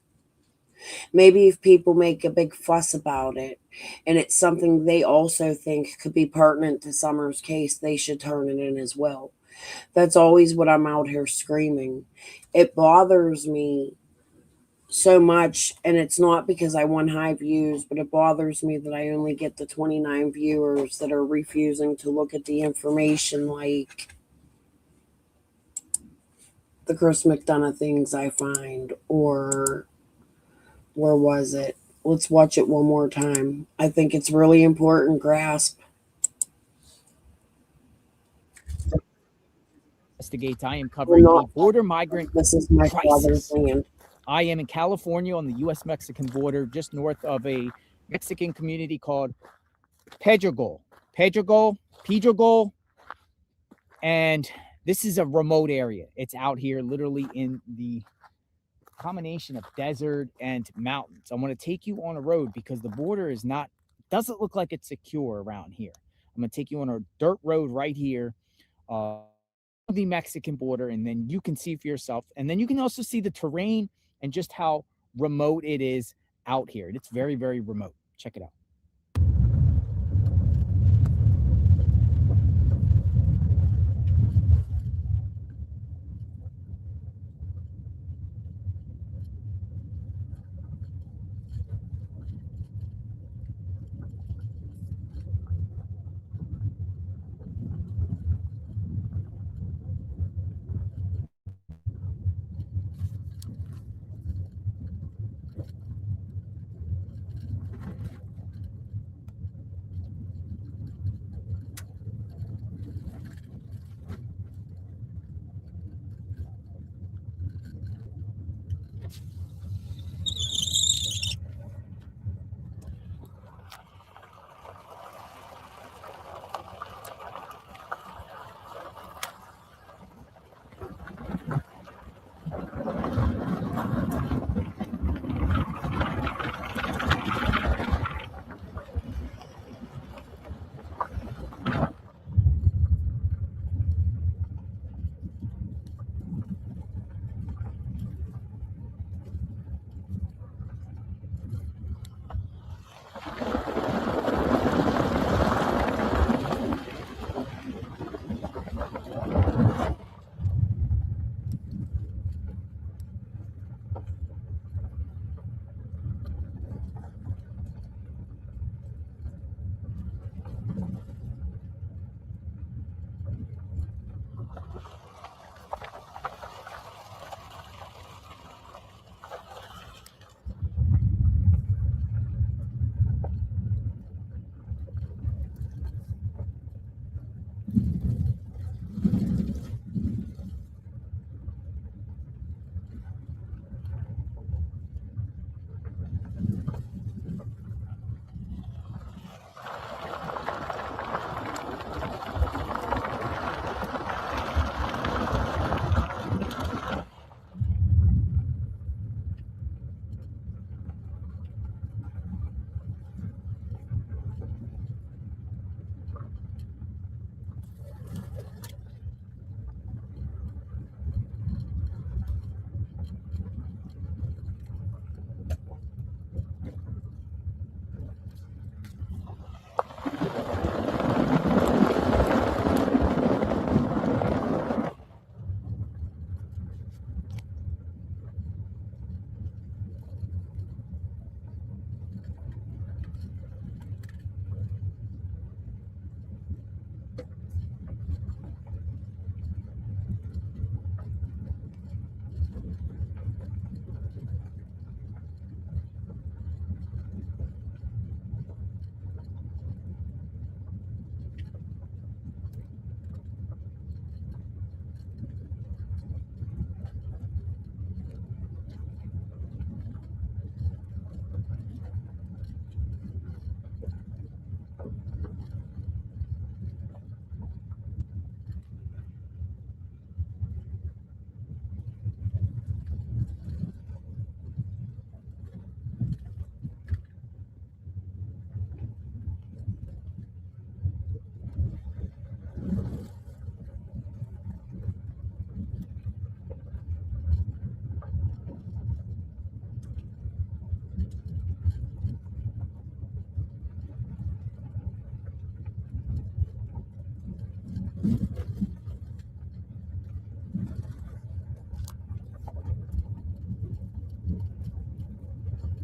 Maybe if people make a big fuss about it and it's something they also think could be pertinent to Summer's case, they should turn it in as well. That's always what I'm out here screaming. It bothers me so much, and it's not because I want high views, but it bothers me that I only get the 29 viewers that are refusing to look at the information, like the Chris McDonough things I find, or where was it? Let's watch it one more time. I think it's really important. Grasp. Investigates. I am We're covering a not. border migrant This is my father's crisis. land. I am in California on the U.S.-Mexican border, just north of a Mexican community called Pedregal. And this is a remote area. It's out here literally in the combination of desert and mountains. I want to take you on a road because the border is not, doesn't look like it's secure around here. I'm going to take you on a dirt road right here, the Mexican border, and then you can see for yourself. And then you can also see the terrain and just how remote it is out here. It's very, very remote. Check it out.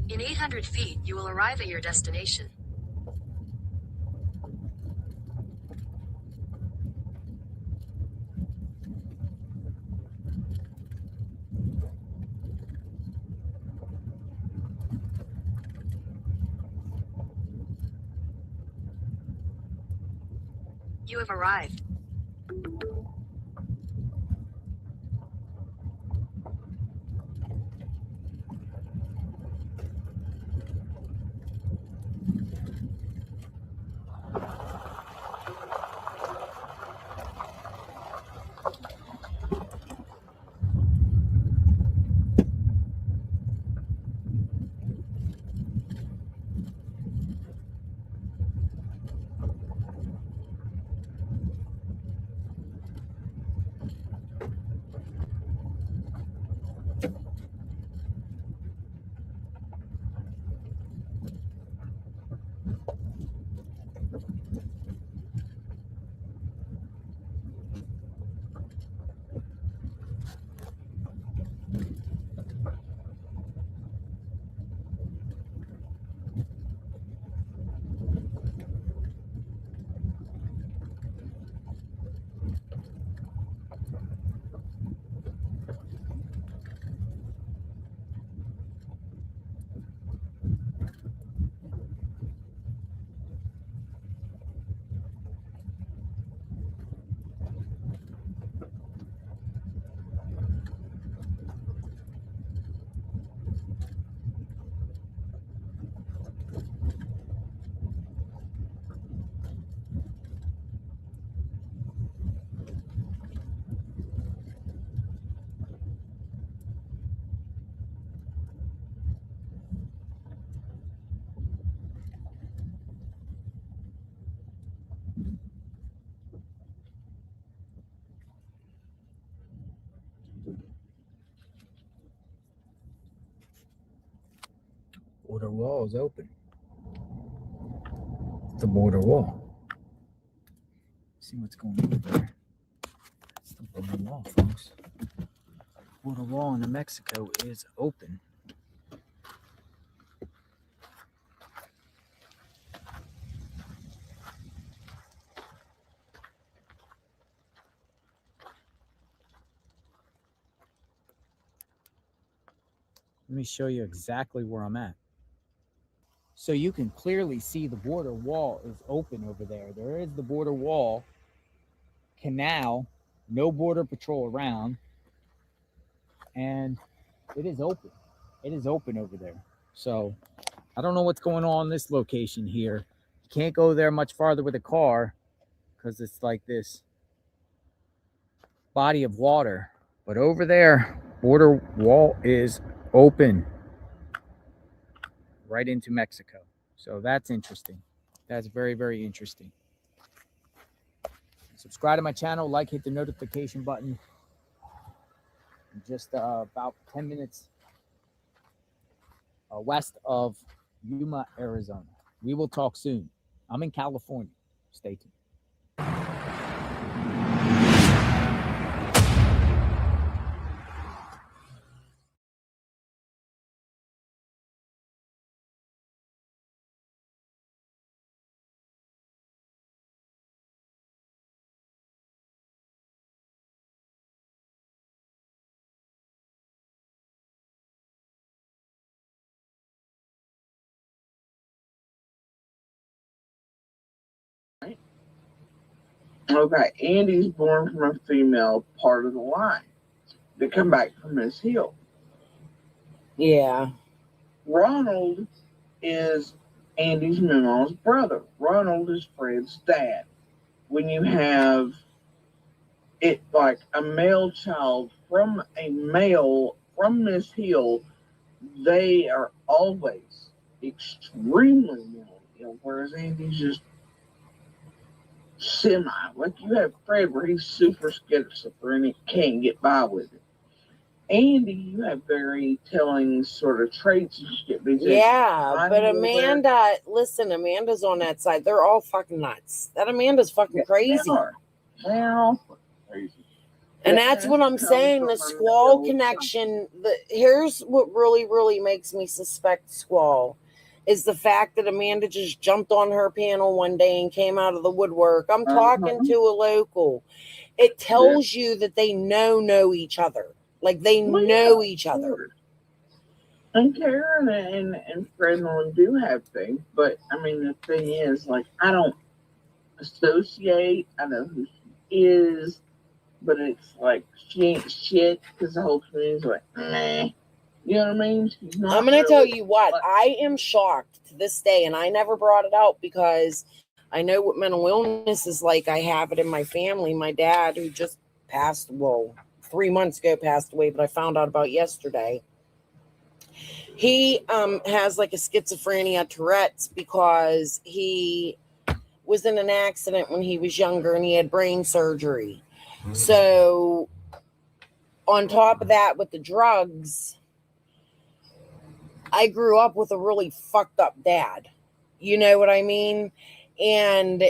In 800 feet, you will arrive at your destination. You have arrived. Border wall is open. The border wall. See what's going on there. It's the border wall, folks. Border wall in New Mexico is open. Let me show you exactly where I'm at. So you can clearly see the border wall is open over there. There is the border wall, canal, no border patrol around, and it is open. It is open over there. So I don't know what's going on in this location here. You can't go there much farther with a car because it's like this body of water. But over there, border wall is open right into Mexico. So that's interesting. That's very, very interesting. Subscribe to my channel, like, hit the notification button. I'm just about 10 minutes west of Yuma, Arizona. We will talk soon. I'm in California. Stay tuned. Okay, Andy's born from a female part of the line. They come back from his heel. Yeah. Ronald is Andy's mom's brother. Ronald is Fred's dad. When you have it like a male child from a male from Miss Hill, they are always extremely mentally ill, whereas Andy's just semi. Like you have Fred where he's super schizophrenic, can't get by with it. Andy, you have very telling sort of traits and shit. Yeah, but Amanda, listen, Amanda's on that side. They're all fucking nuts. That Amanda's fucking crazy. They're all fucking crazy. And that's what I'm saying. The Squall connection. Here's what really, really makes me suspect Squall is the fact that Amanda just jumped on her panel one day and came out of the woodwork. I'm talking to a local. It tells you that they know each other. Like they know each other. And Karen and Fred do have things, but I mean the thing is, like, I don't associate. I know who she is, but it's like she ain't shit because the whole community's like, nah. You know what I mean? She's not. I'm going to tell you what, I am shocked to this day, and I never brought it out because I know what mental illness is like. I have it in my family. My dad, who just passed, 3 months ago passed away, but I found out about yesterday. He has like a schizophrenia, Tourette's, because he was in an accident when he was younger and he had brain surgery. So on top of that, with the drugs, I grew up with a really fucked up dad. You know what I mean? And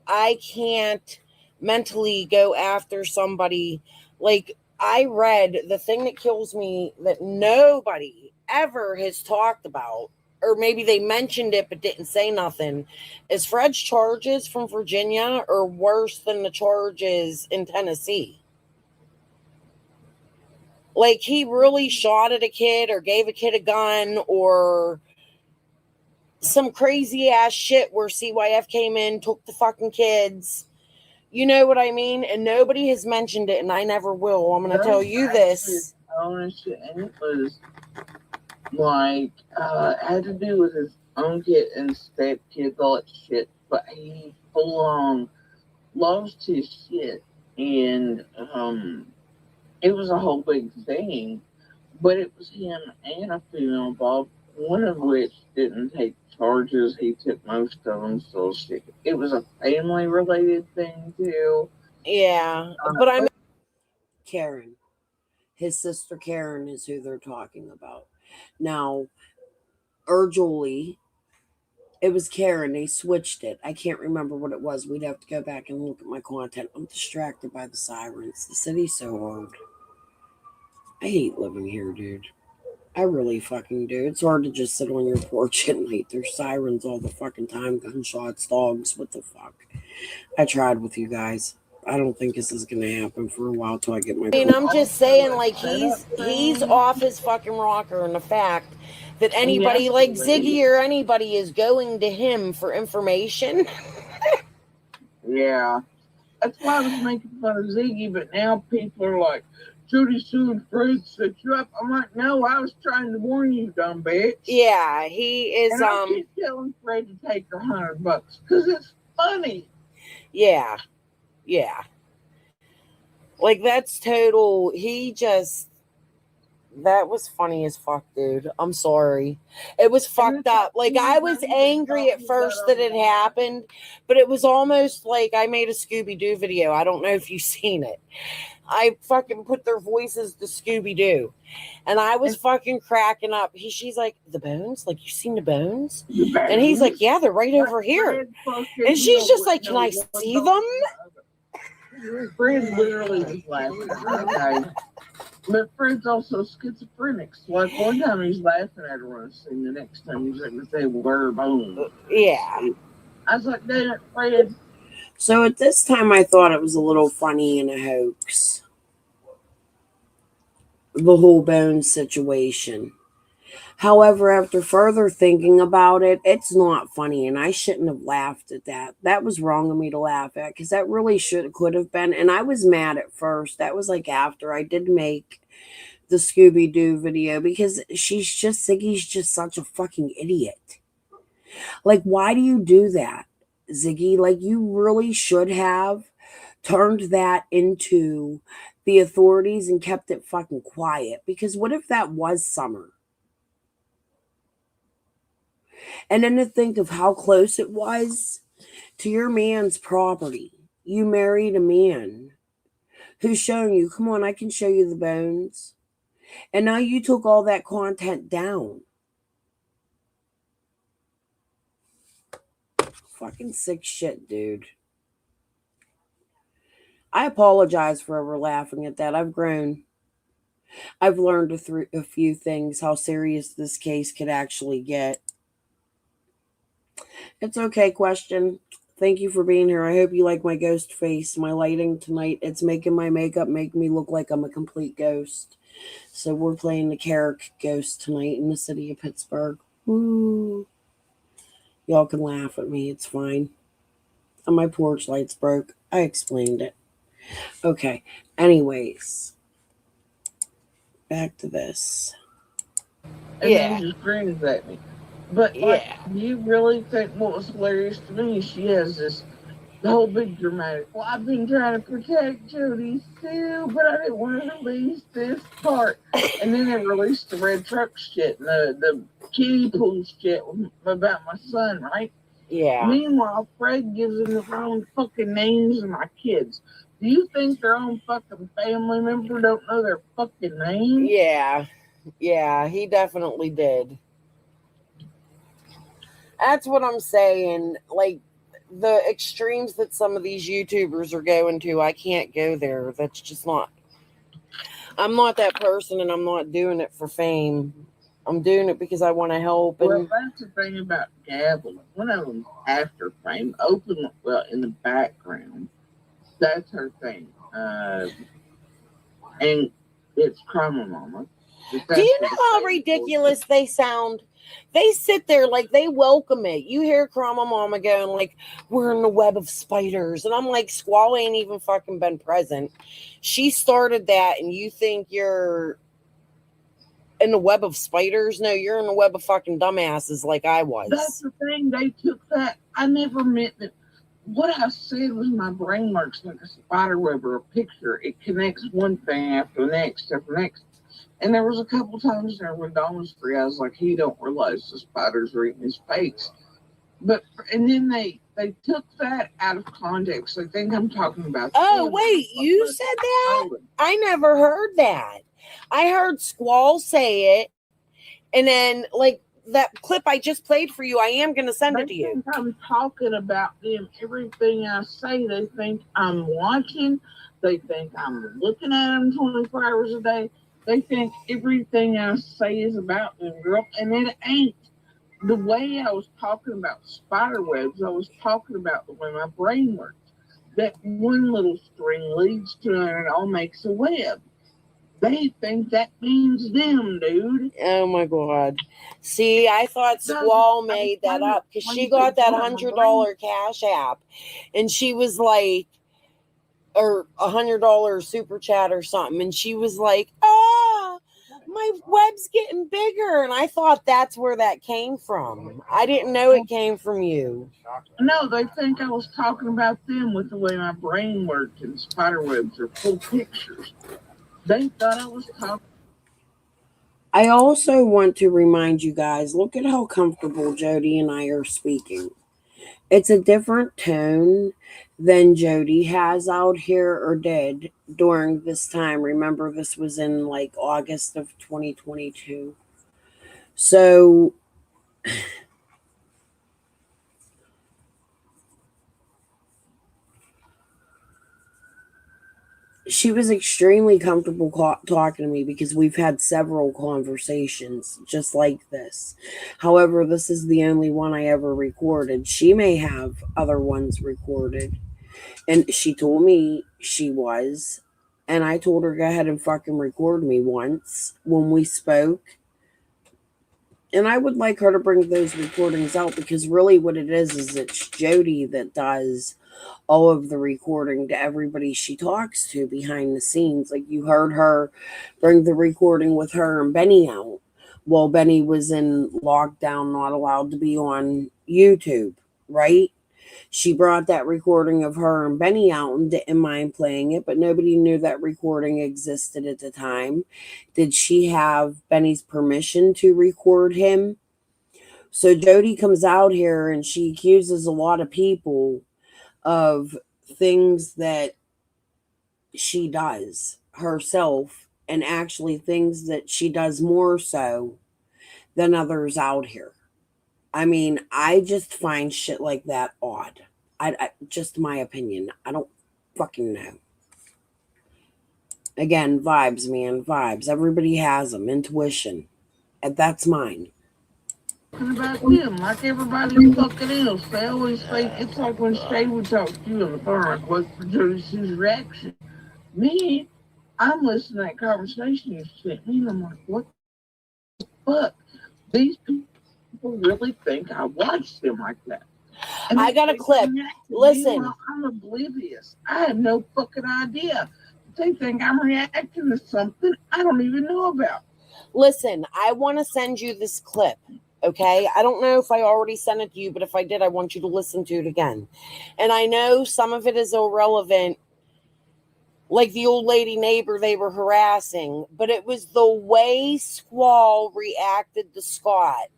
I can't mentally go after somebody. Like, I read the thing that kills me that nobody ever has talked about, or maybe they mentioned it but didn't say nothing, is Fred's charges from Virginia are worse than the charges in Tennessee. Like, he really shot at a kid or gave a kid a gun or some crazy ass shit where CYF came in, took the fucking kids. You know what I mean? And nobody has mentioned it, and I never will. I'm going to tell you this. And it was like, had to do with his own kid and step kids, all that shit. But he full on lost his shit. And, it was a whole big thing, but it was him and a female involved, one of which didn't take charges. He took most of them, so shit. It was a family-related thing, too. Yeah, but I'm Karen. His sister Karen is who they're talking about. Now, Julie, it was Karen. They switched it. I can't remember what it was. We'd have to go back and look at my content. I'm distracted by the sirens. The city's so hard. I hate living here, dude. I really fucking do. It's hard to just sit on your porch at night. There's sirens all the fucking time, gunshots, dogs. What the fuck? I tried with you guys. I don't think this is gonna happen for a while till I get my. I mean, I'm just saying, like, he's off his fucking rocker, and the fact that anybody like Ziggy or anybody is going to him for information. Yeah, that's why I was making fun of Ziggy, but now people are like, Judy Sue and Fred set you up. I'm like, no, I was trying to warn you, dumb bitch. Yeah, he is. And I keep telling Fred to take $100 because it's funny. Yeah. Like, that's total. That was funny as fuck, dude. I'm sorry. It was fucked up. Like, I was angry at first that it happened, but it was almost like I made a Scooby-Doo video. I don't know if you've seen it. I fucking put their voices to Scooby-Doo. And I was fucking cracking up. She's like, the bones? Like, you seen the bones? And he's like, yeah, they're right over here. And she's just like, can I see them? Fred literally was laughing. Okay. But Fred's also schizophrenic. So like one time he's laughing at her on a scene, the next time he's like, they were bones. Yeah. I was like, damn it, Fred. So at this time, I thought it was a little funny and a hoax. The whole Bones situation. However, after further thinking about it, it's not funny, and I shouldn't have laughed at that. That was wrong of me to laugh at, because that really could have been. And I was mad at first. That was like after I did make the Scooby-Doo video, because Ziggy's just such a fucking idiot. Like, why do you do that, Ziggy? Like, you really should have turned that into the authorities and kept it fucking quiet, because what if that was Summer? And then to think of how close it was to your man's property. You married a man who's showing you, come on, I can show you the bones. And now you took all that content down. Fucking sick shit, dude. I apologize for ever laughing at that. I've grown. I've learned a few things, how serious this case could actually get. It's okay, Question. Thank you for being here. I hope you like my ghost face. My lighting tonight, it's making my makeup make me look like I'm a complete ghost. So we're playing the Carrick Ghost tonight in the city of Pittsburgh. Woo. Y'all can laugh at me. It's fine. And my porch lights broke. I explained it. Okay. Anyways, back to this. And then she screams at me. But like, you really think what was hilarious to me? She has this whole big dramatic. Well, I've been trying to protect Jody too, but I didn't want to release this part. And then they released the red truck shit and the kiddie pool shit about my son, right? Yeah. Meanwhile, Fred gives them the wrong fucking names of my kids. Do you think their own fucking family member don't know their fucking names? Yeah. Yeah, he definitely did. That's what I'm saying. Like, the extremes that some of these YouTubers are going to, I can't go there. That's just not. I'm not that person, and I'm not doing it for fame. I'm doing it because I want to help. And well, that's the thing about Gavin. One of them after fame, open well in the background. That's her thing. And it's Karma Mama. Do you know how ridiculous they sound? They sit there like they welcome it. You hear Krama Mama going like, we're in the web of spiders. And I'm like, Squall ain't even fucking been present. She started that and you think you're in the web of spiders? No, you're in the web of fucking dumbasses like I was. That's the thing. They took that. I never meant that. What I said was my brain works like a spider web or a picture. It connects one thing after the next after the next. And there was a couple times there when Don was free, I was like, he don't realize the spiders are eating his face. But and then they took that out of context. I think I'm talking about. Oh wait, you said that? I never heard that. I heard Squall say it, and then like that clip I just played for you, I am gonna send it to you. Think I'm talking about them. Everything I say, they think I'm watching. They think I'm looking at them 24 hours a day. They think everything I say is about them, girl, and it ain't. The way I was talking about spider webs, I was talking about the way my brain works. That one little string leads to it, and it all makes a web. They think that means them, dude. Oh my god. See, I thought Squall made that up because she got that $100 cash app and she was like, or $100 super chat or something, and she was like, my web's getting bigger. And I thought that's where that came from. I didn't know it came from you. No, they think I was talking about them with the way my brain worked, and spider webs are full pictures. They thought I was talking. I also want to remind you guys, look at how comfortable Jody and I are speaking. It's a different tone than Jody has out here or did during this time. Remember, this was in like August of 2022. So she was extremely comfortable talking to me because we've had several conversations just like this. However, this is the only one I ever recorded. She may have other ones recorded. And she told me she was. And I told her, go ahead and fucking record me once when we spoke. And I would like her to bring those recordings out because really what it is it's Jody that does all of the recording to everybody she talks to behind the scenes. Like you heard her bring the recording with her and Benny out while Benny was in lockdown, not allowed to be on YouTube, right? She brought that recording of her and Benny out and didn't mind playing it, but nobody knew that recording existed at the time. Did she have Benny's permission to record him? So Jody comes out here and she accuses a lot of people of things that she does herself, and actually things that she does more so than others out here. I mean, I just find shit like that odd. I just my opinion. I don't fucking know. Again, vibes, man, vibes. Everybody has them. Intuition, and that's mine. About them, like everybody fucking else. They always think it's like when Shay would talk to you on the phone, like, what produces reaction? Me, I'm listening to that conversation you sent me, and I'm like, what the fuck? These people really think I watch them like that. I got a clip. Listen. I'm oblivious. I have no fucking idea. They think I'm reacting to something I don't even know about. Listen, I want to send you this clip, okay? I don't know if I already sent it to you, but if I did, I want you to listen to it again. And I know some of it is irrelevant, like the old lady neighbor they were harassing, but it was the way Squall reacted to Scott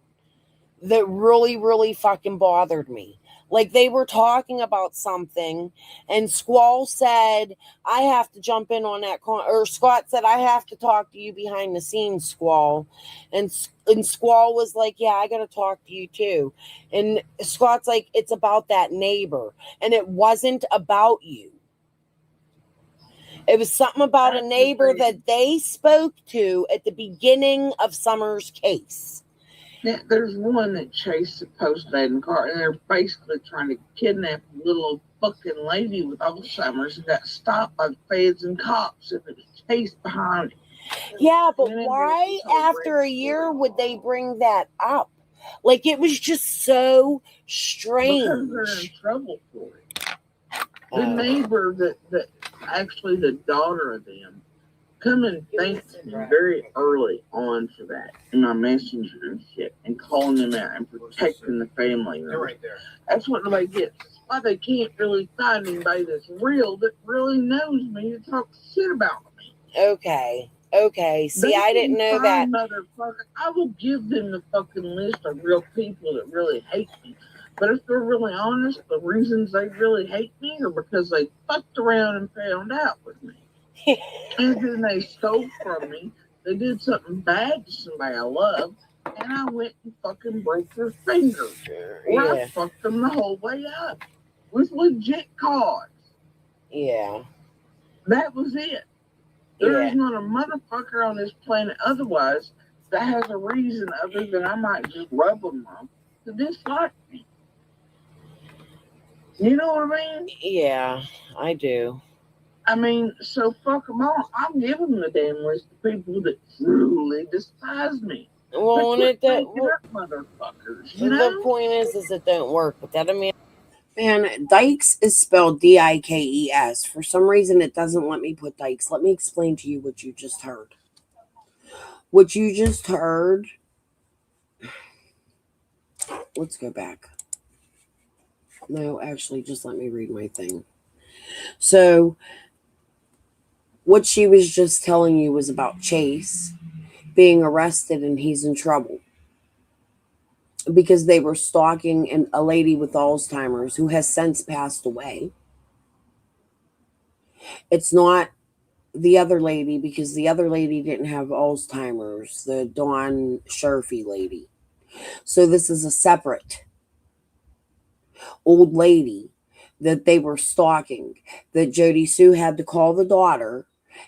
that really, really fucking bothered me. Like they were talking about something and Squall said, I have to jump in on that. Or Scott said, I have to talk to you behind the scenes, Squall. And Squall was like, yeah, I got to talk to you too. And Scott's like, it's about that neighbor. And it wasn't about you. It was something about a neighbor that they spoke to at the beginning of Summer's case. There's one that chased the postmated car, and they're basically trying to kidnap a little fucking lady with Alzheimer's and got stopped by the feds and cops and it was chased behind it. Yeah, but why after a year would they bring that up? Like, it was just so strange. Because they're in trouble for it. The neighbor that actually the daughter of them come and thanked me very early on for that in my messenger and shit and calling them out and protecting the family. They're right there. That's what nobody gets. That's why they can't really find anybody that's real that really knows me to talk shit about me. Okay. See, I didn't know that. Motherfucker, I will give them the fucking list of real people that really hate me. But if they're really honest, the reasons they really hate me are because they fucked around and found out with me. And then they stole from me. They did something bad to somebody I love. And I went and fucking broke their finger. Or I fucked them the whole way up. With legit cause. Yeah. That was it. There is not a motherfucker on this planet otherwise that has a reason other than I might just rub them wrong to dislike me. You know what I mean? Yeah, I do. I mean, so fuck them all. I'll give them the damn list of people that truly despise me. Well, motherfuckers, you know? The point is it don't work. But that, I mean, man, Dykes is spelled Dikes. For some reason, it doesn't let me put Dykes. Let me explain to you what you just heard. What you just heard. Let's go back. No, actually, just let me read my thing. So, what she was just telling you was about Chase being arrested and he's in trouble because they were stalking a lady with Alzheimer's who has since passed away. It's not the other lady because the other lady didn't have Alzheimer's, the Dawn Sharfie lady. So this is a separate old lady that they were stalking, that Jody Sue had to call the daughter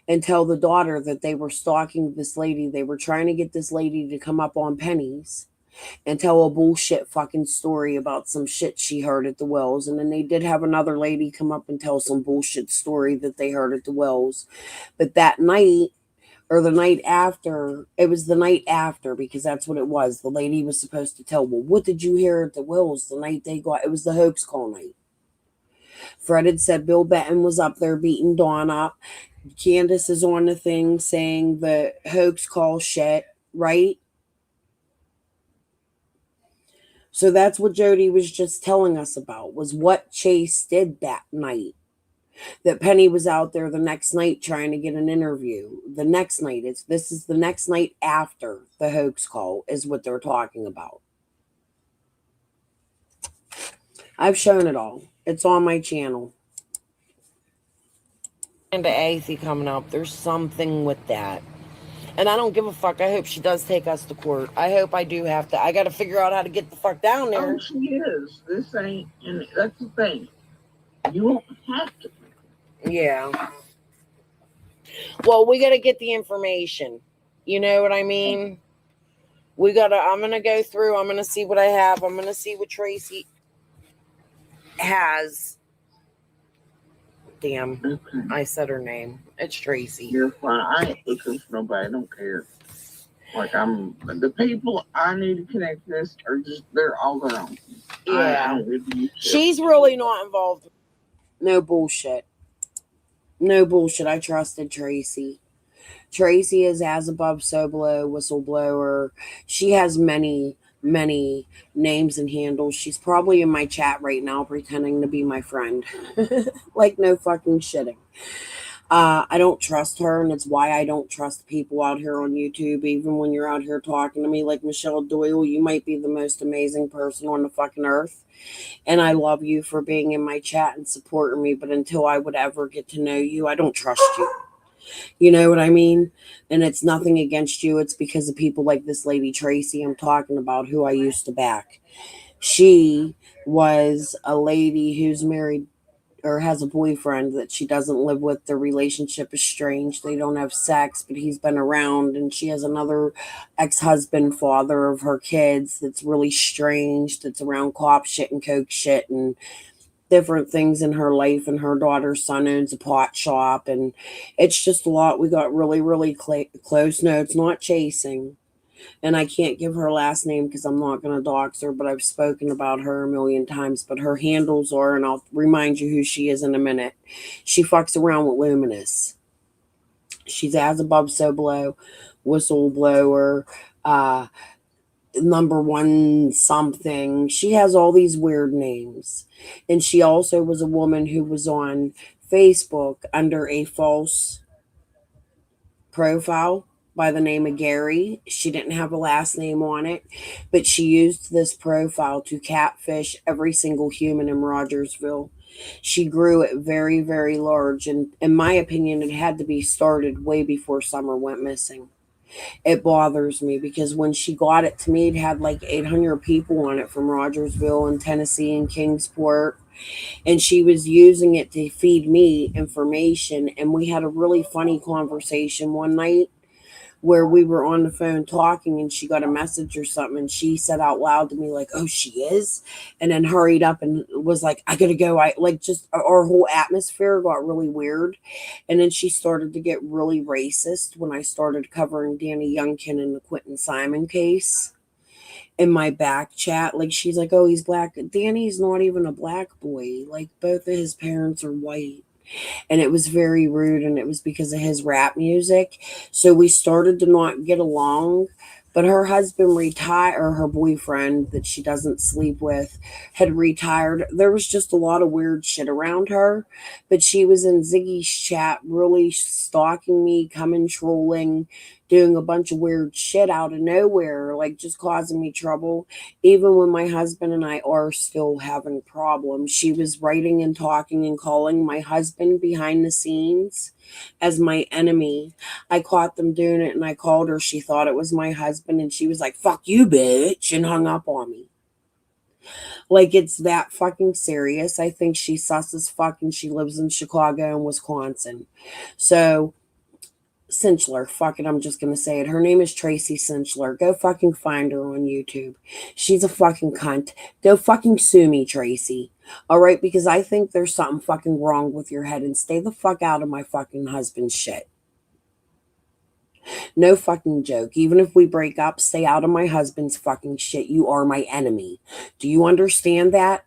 and tell the daughter that they were stalking this lady. They were trying to get this lady to come up on pennies and tell a bullshit fucking story about some shit she heard at the Wells. And then they did have another lady come up and tell some bullshit story that they heard at the Wells. But that night, or the night after, it was the night after, because that's what it was. The lady was supposed to tell, well, what did you hear at the Wells the night they got? It was the hoax call night. Fred had said Bill Benton was up there beating Dawn up. Candace is on the thing saying the hoax call shit, right? So that's what Jody was just telling us about, was what Chase did that night. That Penny was out there the next night trying to get an interview. The next night, this is the next night after the hoax call is what they're talking about. I've shown it all. It's on my channel. And the AZ coming up, there's something with that. And I don't give a fuck. I hope she does take us to court. I hope I do have to. I got to figure out how to get the fuck down there. Oh, she is. This ain't, and that's the thing. You won't have to. Yeah. Well, we got to get the information. You know what I mean? I'm going to go through. I'm going to see what I have. I'm going to see what Tracy has. Damn. Okay. I said her name. It's Tracy. You're fine. I ain't looking for nobody. I don't care. Like, the people I need to connect this are just, they're all their own. Yeah. really She's really not involved. No bullshit. No bullshit. I trusted Tracy. Tracy is as above, so below, whistleblower. She has many, many names and handles. She's probably in my chat right now pretending to be my friend. Like, no fucking shitting. I don't trust her, and it's why I don't trust people out here on YouTube. Even when you're out here talking to me like Michelle Doyle, you might be the most amazing person on the fucking earth. And I love you for being in my chat and supporting me. But until I would ever get to know you, I don't trust you. You know what I mean? And it's nothing against you. It's because of people like this lady Tracy I'm talking about, who I used to back. She was a lady who's married or has a boyfriend that she doesn't live with. Their relationship is strange. They don't have sex, but he's been around. And she has another ex-husband, father of her kids, that's really strange, that's around cop shit and coke shit and different things in her life. And her daughter's son owns a pot shop, and it's just a lot. We got really, really close. No, it's not chasing. And I can't give her last name because I'm not going to dox her, but I've spoken about her a million times. But her handles are, and I'll remind you who she is in a minute. She fucks around with Luminous. She's as above, so below, whistleblower, number one something. She has all these weird names. And she also was a woman who was on Facebook under a false profile by the name of Gary. She didn't have a last name on it, but she used this profile to catfish every single human in Rogersville. She grew it very, very large, and in my opinion, it had to be started way before Summer went missing. It bothers me because when she got it to me, it had like 800 people on it from Rogersville and Tennessee and Kingsport. And she was using it to feed me information. And we had a really funny conversation one night where we were on the phone talking, and she got a message or something, and she said out loud to me like, "Oh, she is," and then hurried up and was like, "I gotta go." I like, just our whole atmosphere got really weird. And then she started to get really racist when I started covering Danny Youngkin and the Quentin Simon case in my back chat. Like, she's like, "Oh, he's black." Danny's not even a black boy. Like, both of his parents are white. And it was very rude, and it was because of his rap music. So we started to not get along. But her husband retired, or her boyfriend that she doesn't sleep with had retired. There was just a lot of weird shit around her. But she was in Ziggy's chat really stalking me, coming trolling, doing a bunch of weird shit out of nowhere, like just causing me trouble. Even when my husband and I are still having problems, she was writing and talking and calling my husband behind the scenes as my enemy. I caught them doing it, and I called her. She thought it was my husband, and she was like, "Fuck you, bitch," and hung up on me. Like, it's that fucking serious. I think she's sus as fuck, and she lives in Chicago and Wisconsin. So Cinchler, fuck it, I'm just gonna say it. Her name is Tracy Cinchler. Go fucking find her on YouTube. She's a fucking cunt. Go fucking sue me, Tracy. All right, because I think there's something fucking wrong with your head, and stay the fuck out of my fucking husband's shit. No fucking joke. Even if we break up, stay out of my husband's fucking shit. You are my enemy. Do you understand that?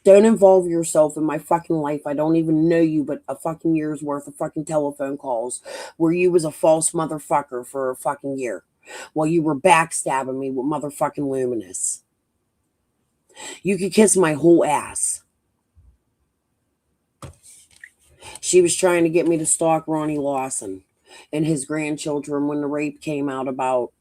Don't involve yourself in my fucking life. I don't even know you, but a fucking year's worth of fucking telephone calls where you was a false motherfucker for a fucking year while you were backstabbing me with motherfucking Luminous. You could kiss my whole ass. She was trying to get me to stalk Ronnie Lawson and his grandchildren when the rape came out about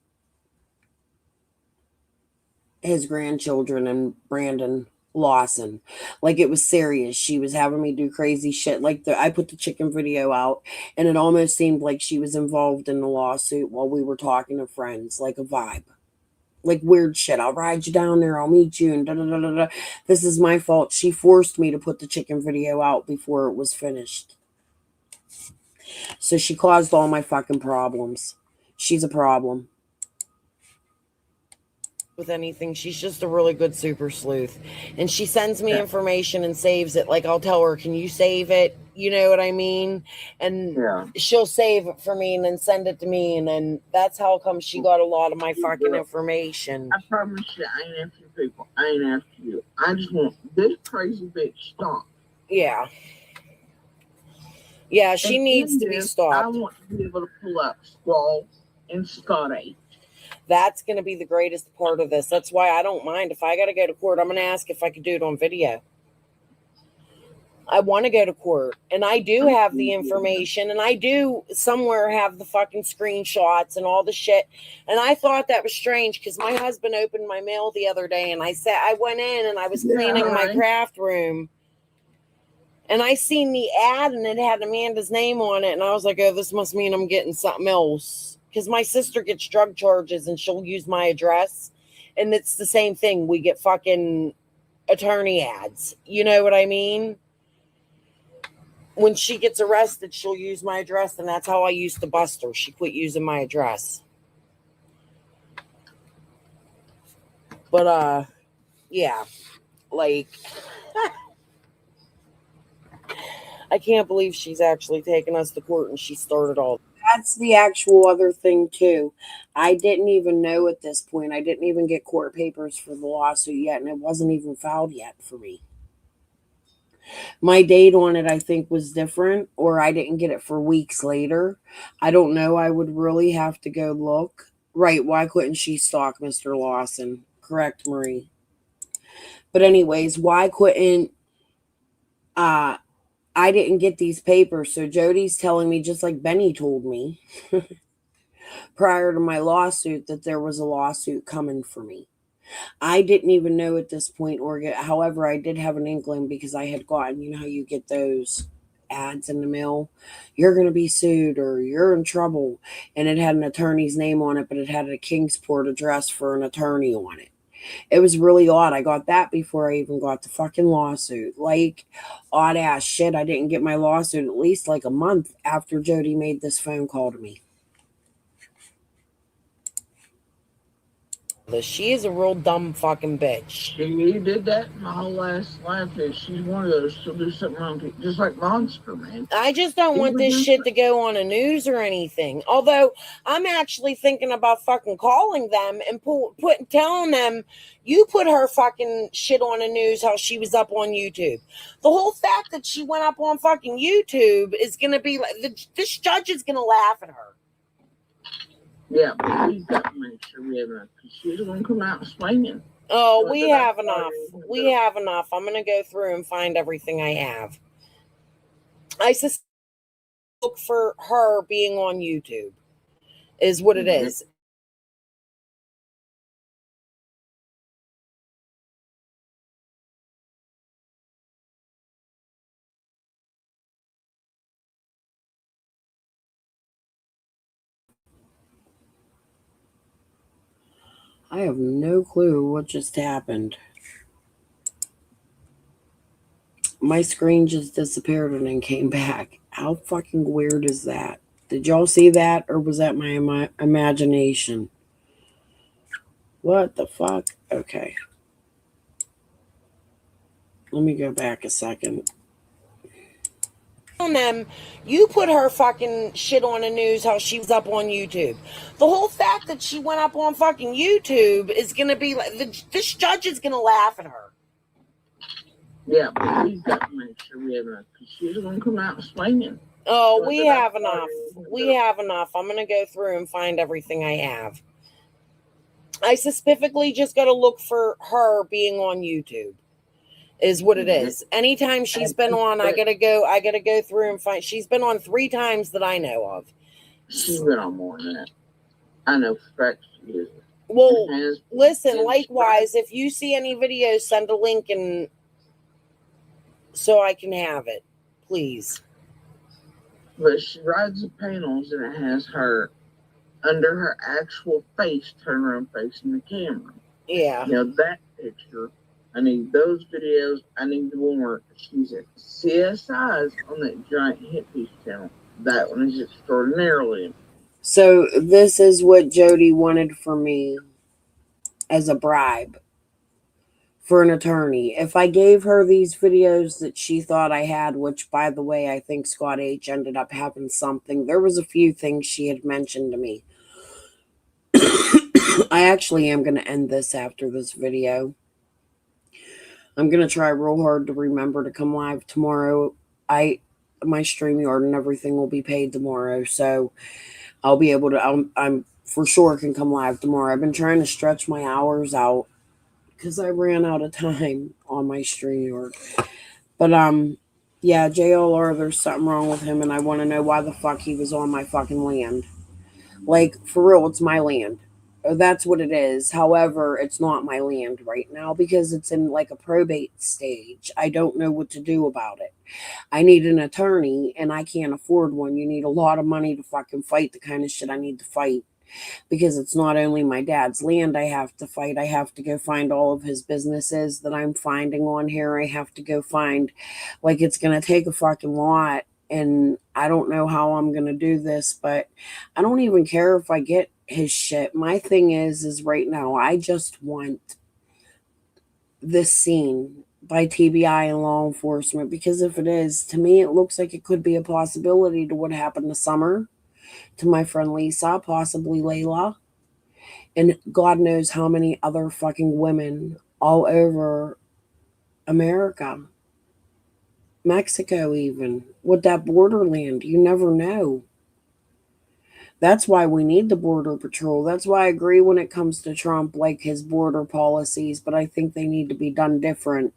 his grandchildren and Brandon Lawson. Like, it was serious. She was having me do crazy shit. Like, I put the chicken video out, and it almost seemed like she was involved in the lawsuit while we were talking to friends, like a vibe. Like, weird shit. "I'll ride you down there. I'll meet you." And da da da da da. This is my fault. She forced me to put the chicken video out before it was finished. So she caused all my fucking problems. She's a problem. with anything. She's just a really good super sleuth. And she sends me information and saves it. Like, I'll tell her, can you save it? You know what I mean? And she'll save it for me and then send it to me. And then that's how come she got a lot of my fucking information. I promise you, I ain't after people. I ain't after you. I just want this crazy bitch stopped. Yeah. Yeah, she needs to be stopped. I want to be able to pull up Squall and Scotty. That's going to be the greatest part of this. That's why I don't mind. If I got to go to court, I'm going to ask if I could do it on video. I want to go to court, and I do have the information, and I do somewhere have the fucking screenshots and all the shit. And I thought that was strange because my husband opened my mail the other day, and I went in and I was cleaning my craft room, and I seen the ad, and it had Amanda's name on it, and I was like, oh, this must mean I'm getting something else. Because my sister gets drug charges, and she'll use my address, and it's the same thing. We get fucking attorney ads. You know what I mean? When she gets arrested, she'll use my address, and that's how I used to bust her. She quit using my address. But, yeah. Like, I can't believe she's actually taken us to court, and she started all. That's the actual other thing, too. I didn't even know at this point. I didn't even get court papers for the lawsuit yet, and it wasn't even filed yet for me. My date on it, I think, was different, or I didn't get it for weeks later. I don't know. I would really have to go look. Right, why couldn't she stalk Mr. Lawson? Correct, Marie. But anyways, why couldn't I didn't get these papers, so Jody's telling me, just like Benny told me prior to my lawsuit, that there was a lawsuit coming for me. I didn't even know at this point, however, I did have an inkling because I had gotten, you know how you get those ads in the mail, you're going to be sued or you're in trouble. And it had an attorney's name on it, but it had a Kingsport address for an attorney on it. It was really odd. I got that before I even got the fucking lawsuit. Like, odd ass shit. I didn't get my lawsuit at least like a month after Jody made this phone call to me. She is a real dumb fucking bitch. She did that my whole last life. She's one of those. She'll do something wrong, just like Monster, man. I just don't want this shit to go on the news or anything. Although I'm actually thinking about fucking calling them and telling them, you put her fucking shit on the news how she was up on YouTube. The whole fact that she went up on fucking YouTube is gonna be like this judge is gonna laugh at her. Yeah, but we've got to make sure we have enough, because she's going to come out swinging. Oh, we have enough. We have enough. I'm going to go through and find everything I have. I suspect look for her being on YouTube is what it is. I have no clue what just happened. My screen just disappeared and then came back. How fucking weird is that? Did y'all see that, or was that my imagination? What the fuck? Okay. Let me go back a second. On them, you put her fucking shit on the news how she was up on YouTube. The whole fact that she went up on fucking YouTube is gonna be like this judge is gonna laugh at her. Yeah, but we've got to make sure we have enough, because she's going to come out swinging. Oh, we have enough. We have enough. I'm gonna go through and find everything I have. I specifically just got to look for her being on YouTube. Is what it is. Anytime she's been on, I gotta go through and find. She's been on 3 times that I know of. She's been on more than that. I know for fact she is. Well, listen, likewise, if you see any videos, send a link and so I can have it, please. But she rides the panels and it has her under her actual face, turn around facing the camera. Yeah. You know, that picture. I need those videos. I need the one where she's at CSI's on that giant hit piece channel. That one is extraordinarily. So this is what Jody wanted for me. as a bribe for an attorney. If I gave her these videos that she thought I had, which by the way, I think Scott H ended up having something. There was a few things she had mentioned to me. I actually am going to end this after this video. I'm going to try real hard to remember to come live tomorrow. My StreamYard and everything will be paid tomorrow, so I'll be able to, I'm for sure can come live tomorrow. I've been trying to stretch my hours out because I ran out of time on my StreamYard. But, yeah, JLR, there's something wrong with him, and I want to know why the fuck he was on my fucking land. Like, for real, it's my land. That's what it is. However, it's not my land right now because it's in like a probate stage. I don't know what to do about it. I need an attorney and I can't afford one. You need a lot of money to fucking fight the kind of shit I need to fight because it's not only my dad's land I have to fight. I have to go find all of his businesses that I'm finding on here. I have to go find, like, it's going to take a fucking lot. And I don't know how I'm going to do this, but I don't even care if I get his shit. My thing is right now, I just want this scene by TBI and law enforcement, because if it is, to me, it looks like it could be a possibility to what happened to Summer, to my friend Lisa, possibly Layla, and God knows how many other fucking women all over America, Mexico, even with that borderland. You never know. That's why we need the border patrol. That's why I agree when it comes to Trump, like his border policies, but I think they need to be done different.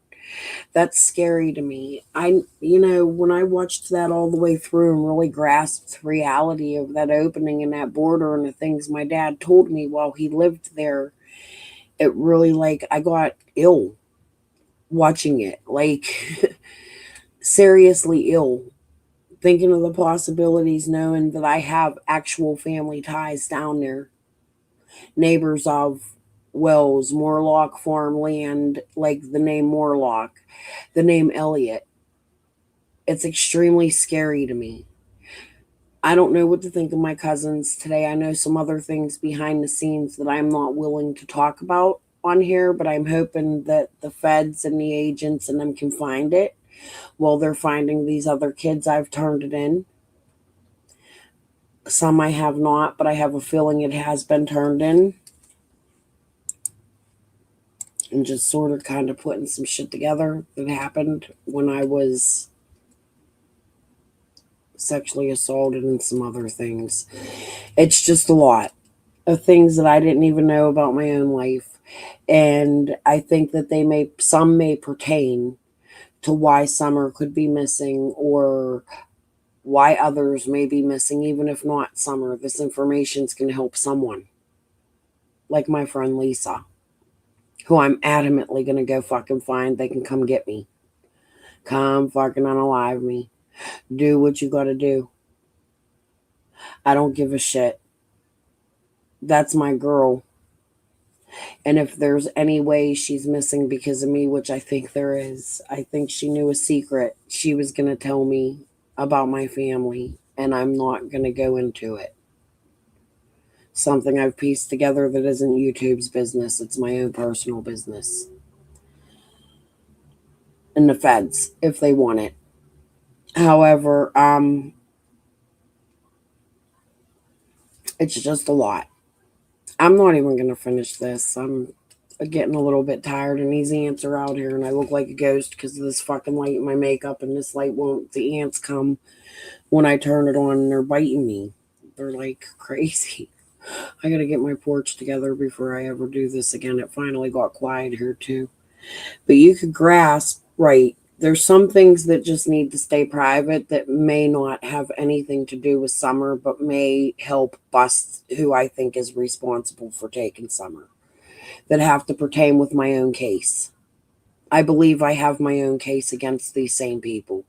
That's scary to me. When I watched that all the way through and really grasped the reality of that opening and that border and the things my dad told me while he lived there, it really, like, I got ill watching it. Like, seriously ill. Thinking of the possibilities, knowing that I have actual family ties down there. Neighbors of Wells, Morlock farmland, like the name Morlock, the name Elliot. It's extremely scary to me. I don't know what to think of my cousins today. I know some other things behind the scenes that I'm not willing to talk about on here, but I'm hoping that the feds and the agents and them can find it while they're finding these other kids I've turned it in. Some I have not, but I have a feeling it has been turned in. And just sort of kind of putting some shit together that happened when I was sexually assaulted and some other things. It's just a lot of things that I didn't even know about my own life. And I think that some may pertain to why Summer could be missing or why others may be missing, even if not Summer. This information's going to help someone. Like my friend Lisa, who I'm adamantly going to go fucking find. They can come get me. Come fucking unalive me. Do what you got to do. I don't give a shit. That's my girl. And if there's any way she's missing because of me, which I think there is, I think she knew a secret. She was going to tell me about my family, and I'm not going to go into it. Something I've pieced together that isn't YouTube's business. It's my own personal business. And the feds, if they want it. However, it's just a lot. I'm not even going to finish this. I'm getting a little bit tired, and these ants are out here, and I look like a ghost because of this fucking light in my makeup, and this light won't. The ants come when I turn it on, and they're biting me. They're like crazy. I got to get my porch together before I ever do this again. It finally got quiet here, too. But you could grasp, right, there's some things that just need to stay private that may not have anything to do with Summer, but may help bust who I think is responsible for taking Summer, that have to pertain with my own case. I believe I have my own case against these same people,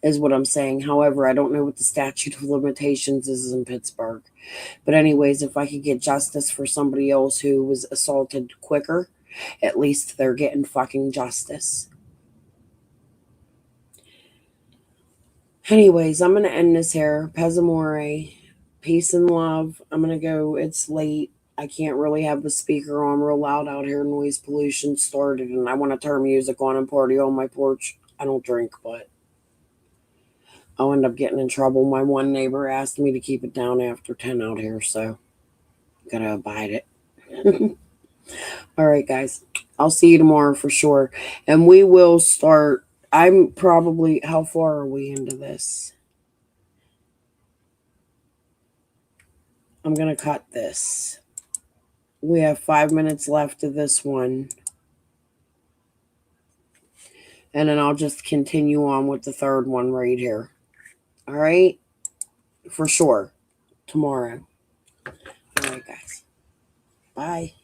is what I'm saying. However, I don't know what the statute of limitations is in Pittsburgh. But anyways, if I could get justice for somebody else who was assaulted quicker, at least they're getting fucking justice. Anyways, I'm going to end this here. Pesamore. Peace and love. I'm going to go. It's late. I can't really have the speaker on real loud out here. Noise pollution started, and I want to turn music on and party on my porch. I don't drink, but I'll end up getting in trouble. My one neighbor asked me to keep it down after 10 out here, so gotta abide it. All right, guys. I'll see you tomorrow for sure. And we will start. I'm probably, how far are we into this? I'm going to cut this. We have 5 minutes left of this one. And then I'll just continue on with the third one right here. All right? For sure. Tomorrow. All right, guys. Bye.